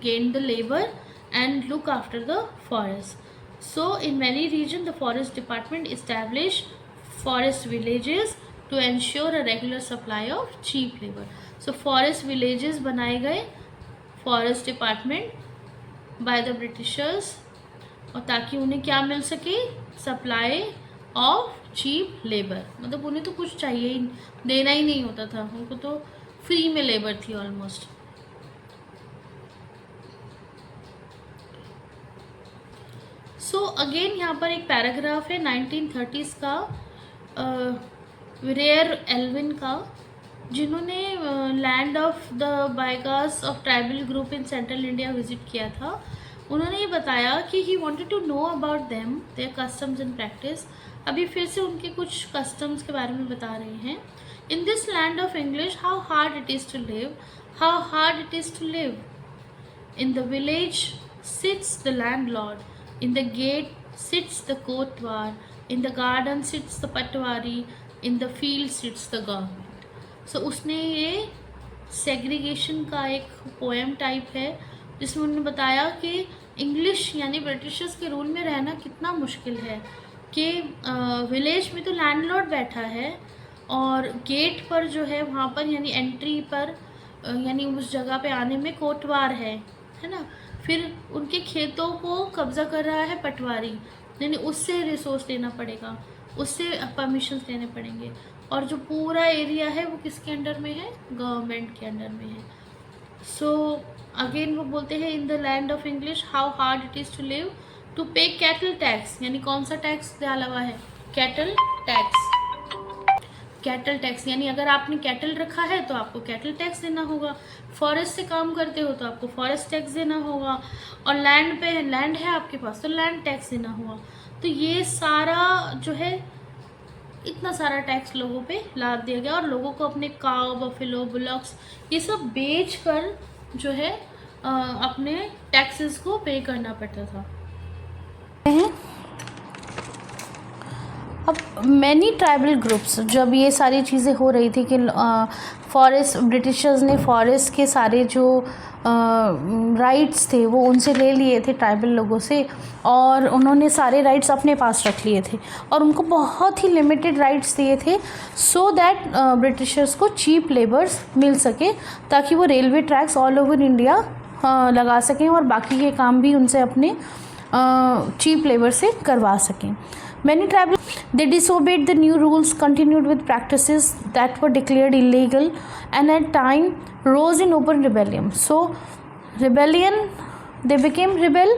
gained the labor and look after the forest. So in many regions the forest department established forest villages to ensure a regular supply of cheap labor. So forest villages बनाए गए forest department by the Britishers, और ताकि उन्हें क्या मिल सके, supply of cheap labour. मतलब उन्हें तो कुछ चाहिए ही, देना ही नहीं होता था उनको, तो फ्री में लेबर थी ऑलमोस्ट। सो अगेन यहाँ पर एक पैराग्राफ है 1930s का विरेयर एल्विन का, जिन्होंने land of the Baigas of tribal group in central India visit किया था। उन्होंने ये बताया कि he wanted to know about them, their customs and practice. अभी फिर से उनके कुछ कस्टम्स के बारे में बता रहे हैं। In this land of English, how hard it is to live, how hard it is to live. In the village sits the landlord, in the gate sits the kotwar, in the garden sits the patwari, in the field sits the government. So उसने ये segregation का एक poem type है जिसमें उन्होंने बताया कि English यानी ब्रिटिशर्स के रूल में रहना कितना मुश्किल है, कि विलेज में तो लैंडलॉर्ड बैठा है और गेट पर जो है वहाँ पर यानी एंट्री पर यानी उस जगह पे आने में कोटवार है ना। फिर उनके खेतों को कब्जा कर रहा है पटवारी, यानी उससे रिसोर्स लेना पड़ेगा, उससे परमिशंस लेने पड़ेंगे। और जो पूरा एरिया है वो किसके अंडर में है, गवर्नमेंट के अंडर में है। सो अगेन वो बोलते हैं in the land of English how hard it is to live, to pay cattle tax, यानी कौन सा टैक्स डाला हुआ है, कैटल टैक्स। कैटल टैक्स यानी अगर आपने कैटल रखा है तो आपको कैटल टैक्स देना होगा, फॉरेस्ट से काम करते हो तो आपको फॉरेस्ट टैक्स देना होगा, और लैंड पे लैंड है आपके पास तो लैंड टैक्स देना होगा। तो ये सारा जो है इतना सारा टैक्स लोगों पे लाद दिया गया, और लोगों को अपने काव, बफेलो, बुलॉक्स ये सब बेच कर जो है अपने टैक्सेस को पे करना पड़ता था। अब मैनी ट्राइबल ग्रुप्स, जब ये सारी चीज़ें हो रही थी कि फॉरेस्ट ब्रिटिशर्स ने फॉरेस्ट के सारे जो राइट्स थे वो उनसे ले लिए थे ट्राइबल लोगों से, और उन्होंने सारे राइट्स अपने पास रख लिए थे और उनको बहुत ही लिमिटेड राइट्स दिए थे, सो दैट ब्रिटिशर्स को चीप लेबर्स मिल सके, ताकि वो railway tracks all over India लगा सकें और बाकी के काम भी उनसे अपने चीप लेबर से करवा सकें। Many tribal they disobeyed the new rules, continued with practices that were declared illegal, and at time rose in open rebellion. So rebellion, they became rebel.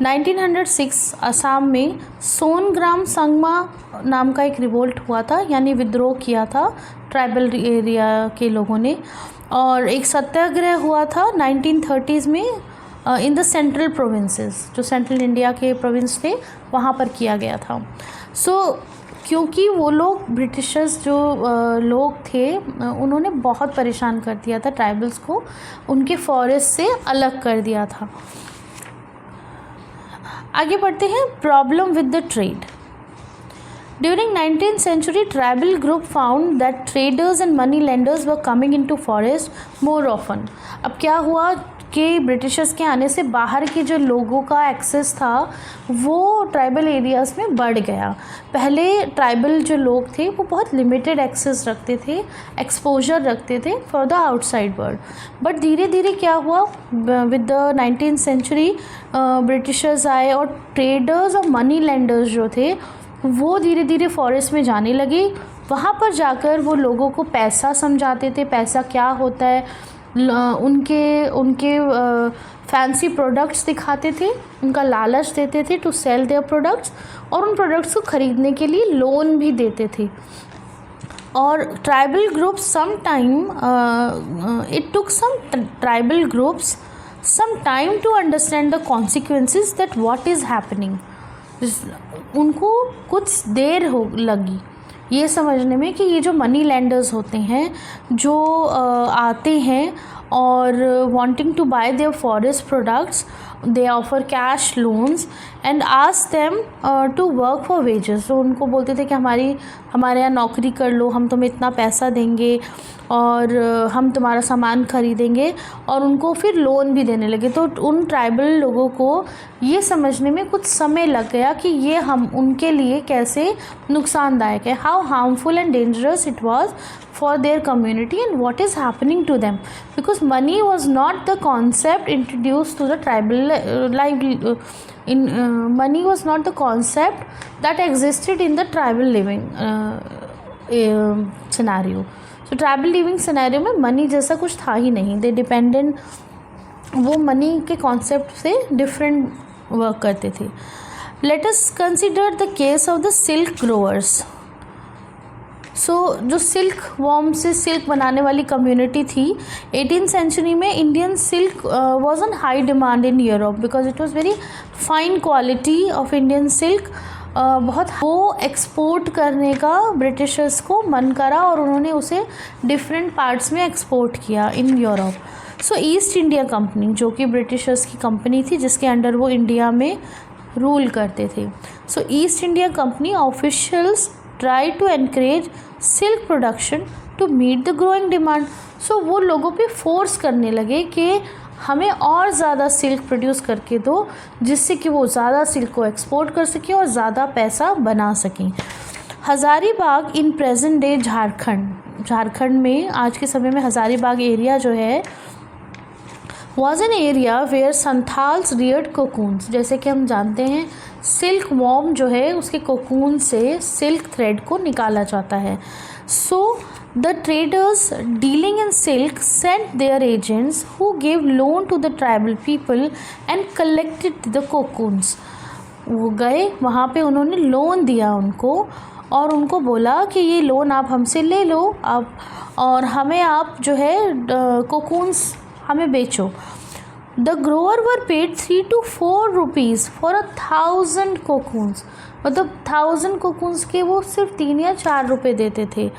1906 Assam में सोनग्राम संगमा नाम का एक रिवोल्ट हुआ था, यानी विद्रोह किया था ट्राइबल एरिया के लोगों ने, और एक सत्याग्रह हुआ था 1930s में इन द सेंट्रल प्रोविंसेस, जो सेंट्रल इंडिया के प्रोविंस थे वहाँ पर किया गया था। सो क्योंकि वो लोग ब्रिटिशर्स जो लोग थे उन्होंने बहुत परेशान कर दिया था ट्राइबल्स को, उनके फॉरेस्ट से अलग कर दिया था। आगे बढ़ते हैं, problem with the trade. During 19th century, tribal group found that traders and money lenders were coming into forest more often. अब क्या हुआ कि ब्रिटिशर्स के आने से बाहर के जो लोगों का एक्सेस था वो ट्राइबल एरियाज़ में बढ़ गया। पहले ट्राइबल जो लोग थे वो बहुत लिमिटेड एक्सेस रखते थे, एक्सपोजर रखते थे for the outside world, but धीरे धीरे क्या हुआ, with the 19th century Britishers आए और ट्रेडर्स और मनी लेंडर्स जो थे वो धीरे धीरे फॉरेस्ट में जाने लगे। वहाँ पर जाकर वो लोगों को पैसा समझाते थे, पैसा क्या होता है, उनके उनके फैंसी प्रोडक्ट्स दिखाते थे, उनका लालच देते थे टू सेल देयर प्रोडक्ट्स, और उन प्रोडक्ट्स को ख़रीदने के लिए लोन भी देते थे. और tribal groups some time, it took some tribal groups some time to understand the consequences that what is happening. उनको कुछ देर लगी ये समझने में कि ये जो मनी लेंडर्स होते हैं, जो आते हैं और wanting to buy their forest products, they offer cash loans and ask them to work for wages. तो उनको बोलते थे कि हमारे यहाँ नौकरी कर लो, हम तुम्हें इतना पैसा देंगे और हम तुम्हारा सामान खरीदेंगे, और उनको फिर लोन भी देने लगे. तो उन ट्राइबल लोगों को ये समझने में कुछ समय लग गया कि ये हम उनके लिए कैसे नुकसानदायक है, how harmful and dangerous it was for their community and what is happening to them, because money was not the concept introduced to the tribal money was not the concept that existed in the tribal living scenario. So tribal living scenario में money जैसा कुछ था ही नहीं. they dependent, वो money के concept से different work करते थे. let us consider the case of the silk growers. जो सिल्क वॉर्म से सिल्क बनाने वाली कम्युनिटी थी 18th सेंचुरी में, Indian silk was on high demand in Europe because it was very fine quality of Indian silk. बहुत वो export करने का ब्रिटिशर्स को मन करा और उन्होंने उसे डिफरेंट पार्ट्स में एक्सपोर्ट किया in Europe. So East India company, जो कि ब्रिटिशर्स की कंपनी थी जिसके अंडर वो इंडिया में रूल करते थे. So East India Company officials try to encourage silk production to meet the growing demand. So वो लोगों पे फोर्स करने लगे कि हमें और ज़्यादा सिल्क प्रोड्यूस करके दो, जिससे कि वो ज़्यादा सिल्क को एक्सपोर्ट कर सकें और ज़्यादा पैसा बना सकें. Hazaribagh in present day Jharkhand में, आज के समय में हज़ारीबाग एरिया जो है was an area where Santhals reared cocoons. जैसे कि हम जानते हैं सिल्क वॉर्म जो है उसके कोकून से सिल्क थ्रेड को निकाला जाता है. So the traders dealing in silk sent their agents who gave loan to the tribal people and collected the cocoons. वो गए वहाँ पे, उन्होंने लोन दिया उनको और उनको बोला कि ये लोन आप हमसे ले लो आप, और हमें आप जो है कोकून्स हमें बेचो. The grower were paid 3 to 4 rupees for 1000 cocoons. मतलब 1000 कोकून्स के वो सिर्फ 3 या 4 रुपये देते थे.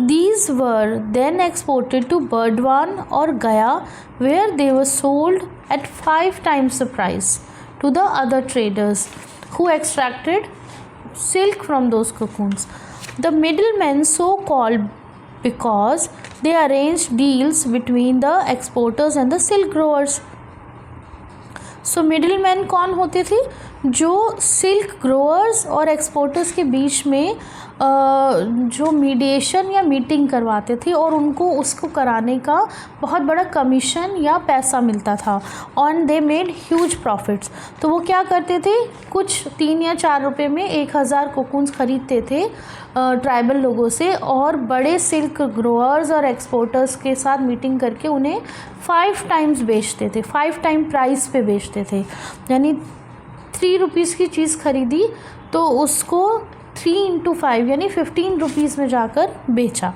These were then exported to Burdwan or Gaya, where they were sold at 5 times the price to the other traders who extracted silk from those cocoons. The middlemen, so called because they arranged deals between the exporters and the silk growers. So middle man कौन होते थे? जो silk growers और exporters के बीच में जो mediation या meeting करवाते थे और उनको उसको कराने का बहुत बड़ा कमीशन या पैसा मिलता था. On they made huge profits. तो वो क्या करते थे, कुछ 3 या 4 रुपये में 1000 कोकून्स ख़रीदते थे ट्राइबल लोगों से, और बड़े सिल्क ग्रोअर्स और एक्सपोर्टर्स के साथ मीटिंग करके उन्हें 5 टाइम्स बेचते थे, 5 टाइम प्राइस पे बेचते थे. यानी 3 रुपीज़ की चीज़ खरीदी तो उसको 3 into 5 यानी 15 रुपीज़ में जाकर बेचा.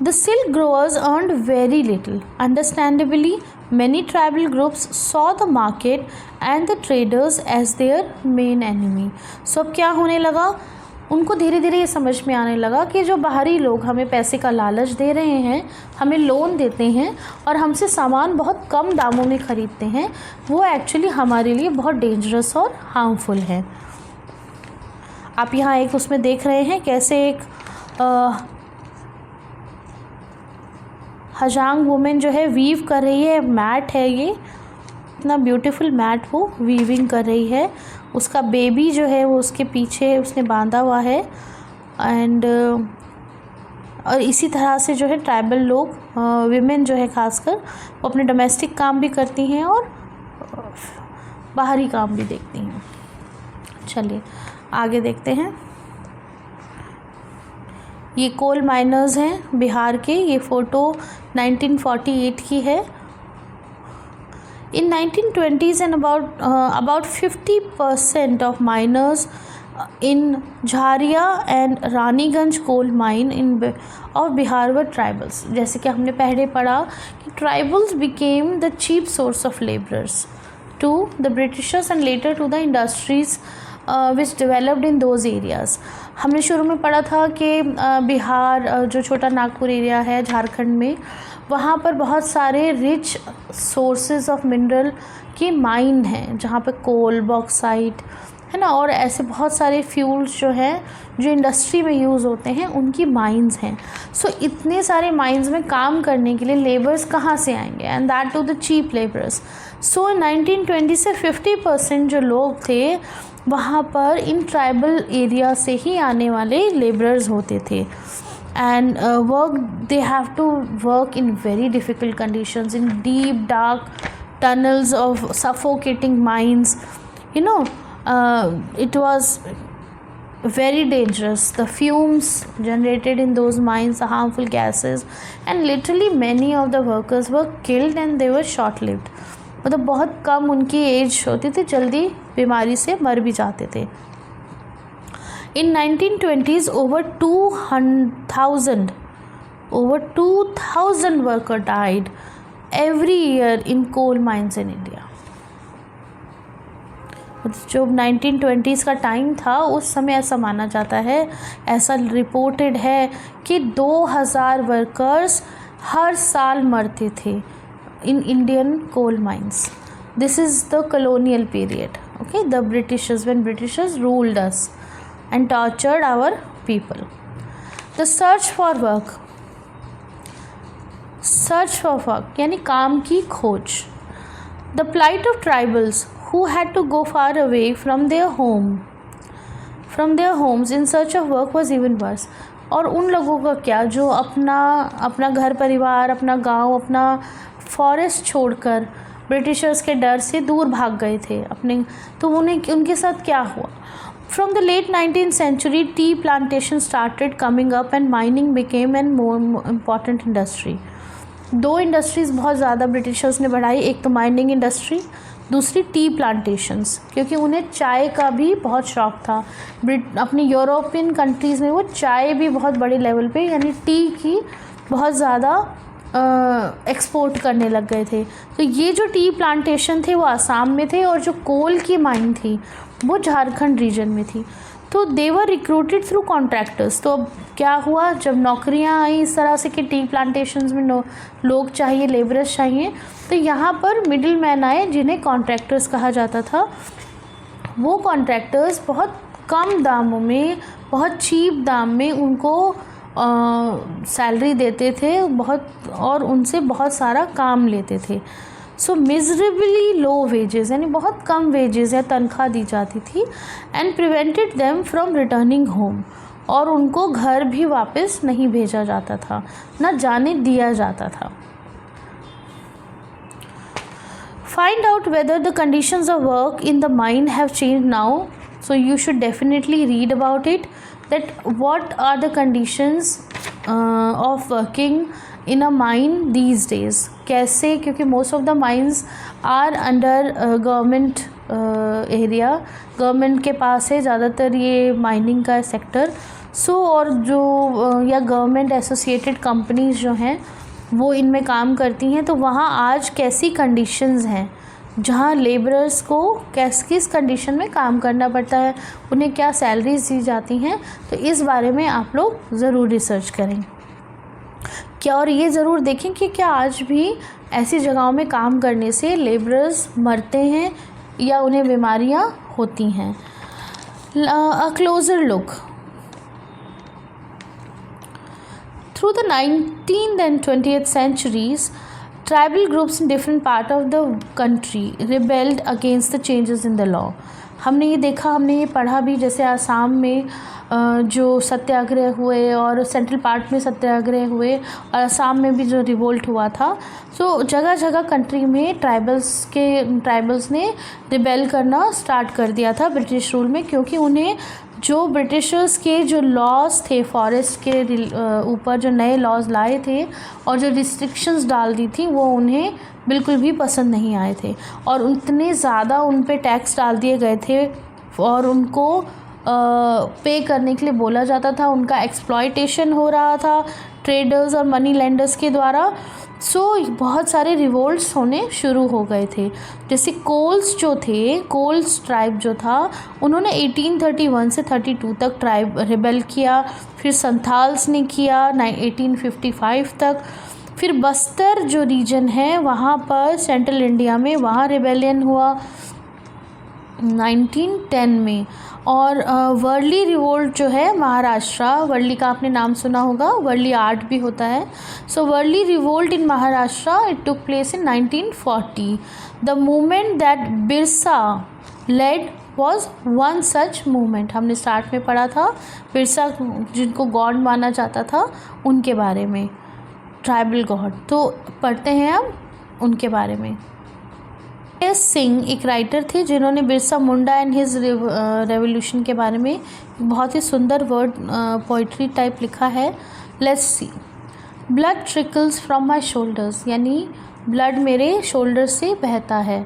The silk growers earned very little. Understandably, many tribal groups saw the market and the traders as their main enemy. So अब क्या होने लगा, उनको धीरे धीरे ये समझ में आने लगा कि जो बाहरी लोग हमें पैसे का लालच दे रहे हैं, हमें लोन देते हैं और हमसे सामान बहुत कम दामों में ख़रीदते हैं, वो एक्चुअली हमारे लिए बहुत डेंजरस और हार्मफुल है. आप यहाँ एक उसमें देख रहे हैं कैसे एक हजांग वुमेन जो है वीव कर रही है. मैट है ये, इतना ब्यूटीफुल मैट वो वीविंग कर रही है. उसका बेबी जो है वो उसके पीछे उसने बांधा हुआ है. एंड और इसी तरह से जो है ट्राइबल लोग, विमेन जो है खासकर, वो अपने डोमेस्टिक काम भी करती हैं और बाहरी काम भी देखती हैं. चलिए आगे देखते हैं. ये कोल माइनर्स हैं बिहार के। ये फ़ोटो 1948 की है। In 1920s and about 50% of miners in Jharia and Raniganj coal mine of Bihar were tribals। जैसे कि हमने पहले पढ़ा कि tribals became the cheap source of laborers to the Britishers and later to the industries which developed in those areas। हमने शुरू में पढ़ा था कि बिहार जो छोटा नागपुर एरिया है झारखंड में, वहाँ पर बहुत सारे रिच सोर्सेज ऑफ मिनरल की माइन हैं, जहाँ पे कोल, बॉक्साइट है ना, और ऐसे बहुत सारे फ्यूल्स जो हैं जो इंडस्ट्री में यूज़ होते हैं उनकी माइंस हैं। सो इतने सारे माइंस में काम करने के लिए लेबर्स कहाँ से आएंगे, and that too the cheap labours. So 1920 से 50% जो लोग थे वहाँ पर इन ट्राइबल एरिया से ही आने वाले लेबरर्स होते थे। And they have to work in very difficult conditions, in deep dark tunnels of suffocating mines, you know. It was very dangerous. The fumes generated in those mines are harmful gases, and literally many of the workers were killed and they were short lived। मतलब बहुत कम उनकी as होती थी, जल्दी बीमारी से मर भी जाते थे। In 1920s, over 2,000 workers died every year in coal mines in India। जो 1920s का टाइम था उस समय ऐसा माना जाता है, ऐसा रिपोर्टेड है कि 2000 वर्कर्स हर साल मरते थे in Indian coal mines। This is the colonial period, okay, the Britishers, when Britishers ruled us and tortured our people। The search for work यानी काम की खोज। The plight of tribals who had to go far away from their homes in search of work was even worse। और उन लोगों का क्या जो अपना घर परिवार, अपना गांव, अपना फॉरेस्ट छोड़कर ब्रिटिशर्स के डर से दूर भाग गए थे अपने, तो उनके साथ क्या हुआ। From the late 19th century, tea plantations started coming up and mining became an more important industry। दो इंडस्ट्रीज़ बहुत ज़्यादा ब्रिटिशर्स ने बढ़ाई, एक तो माइनिंग इंडस्ट्री, दूसरी टी प्लांटेशंस, क्योंकि उन्हें चाय का भी बहुत शौक़ था। अपनी यूरोपियन कंट्रीज़ में वो चाय भी बहुत बड़े लेवल पे यानी टी की बहुत ज़्यादा एक्सपोर्ट करने लग गए थे। तो ये जो टी प्लांटेशन थे वो आसाम में थे और जो कोल की माइन थी वो झारखंड रीजन में थी। तो they were recruited through contractors. तो अब क्या हुआ, जब नौकरियां आई इस तरह से कि टी प्लांटेशंस में लोग चाहिए, लेबरर्स चाहिए, तो यहाँ पर मिडिल मैन आए जिन्हें कॉन्ट्रैक्टर्स कहा जाता था। वो कॉन्ट्रैक्टर्स बहुत कम दामों में, बहुत चीप दाम में उनको सैलरी देते थे बहुत, और उनसे बहुत सारा काम लेते थे। सो मिजरेबली लो वेजेस यानी बहुत कम वेजेस या तनख्वाह दी जाती थी, and prevented them from returning home, और उनको घर भी वापस नहीं भेजा जाता था, ना जाने दिया जाता था। Find out whether the conditions of work in the mine have changed now, so you should definitely read about it, that what are the conditions of working in a mine these days। कैसे, क्योंकि most of the mines are under government area, government के पास है ज़्यादातर ये mining का sector. सो और जो या गवर्नमेंट एसोसिएटेड कंपनीज जो हैं वो इनमें काम करती हैं, तो वहाँ आज कैसी कंडीशंस हैं, जहाँ लेबरर्स को किस कंडीशन में काम करना पड़ता है, उन्हें क्या सैलरीज दी जाती हैं, तो इस बारे में आप लोग ज़रूर रिसर्च करें क्या, और ये ज़रूर देखें कि क्या आज भी ऐसी जगहों में काम करने से लेबरर्स मरते हैं या उन्हें बीमारियाँ होती हैं। A closer look. Through the 19th and 20th centuries, tribal groups in different part of the country rebelled against the changes in the law। हमने ये देखा, हमने ये पढ़ा भी, जैसे आसाम में जो सत्याग्रह हुए और सेंट्रल पार्ट में सत्याग्रह हुए और असम में भी जो रिवोल्ट हुआ था। सो जगह जगह कंट्री में ट्राइबल्स ने रिबेल करना स्टार्ट कर दिया था ब्रिटिश रूल में, क्योंकि उन्हें जो ब्रिटिशर्स के जो लॉज थे फॉरेस्ट के ऊपर जो नए लॉज लाए थे और जो रिस्ट्रिक्शंस डाल दी थी वो उन्हें बिल्कुल भी पसंद नहीं आए थे और उतने ज़्यादा उन पे टैक्स डाल दिए गए थे और उनको पे करने के लिए बोला जाता था। उनका एक्सप्लॉयटेशन हो रहा था ट्रेडर्स और मनी लेंडर्स के द्वारा। सो बहुत सारे रिवोल्ट्स होने शुरू हो गए थे। जैसे कोल्स जो थे, कोल्स ट्राइब जो था, उन्होंने 1831 से 32 तक ट्राइब रिबेल किया। फिर संथाल्स ने किया 1855 तक। फिर बस्तर जो रीजन है वहाँ पर सेंट्रल इंडिया में वहाँ रिबेलियन हुआ 1910 में। और वर्ली रिवोल्ट जो है महाराष्ट्र, वर्ली का आपने नाम सुना होगा, वर्ली आर्ट भी होता है। So Warli revolt in Maharashtra it took place in 1940। The movement that Birsa led was one such movement. हमने स्टार्ट में पढ़ा था बिरसा जिनको गॉड माना जाता था उनके बारे में, ट्राइबल गॉड। तो पढ़ते हैं अब उनके बारे में। एस सिंह एक राइटर थे जिन्होंने Birsa Munda and his revolution के बारे में बहुत ही सुंदर वर्ड पोइट्री टाइप लिखा है। Let's see. Blood trickles from my shoulders, यानी ब्लड मेरे शोल्डर से बहता है।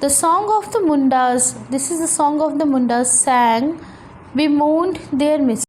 The song of the Mundas, this is the song of the Mundas, sang we mourned their miss.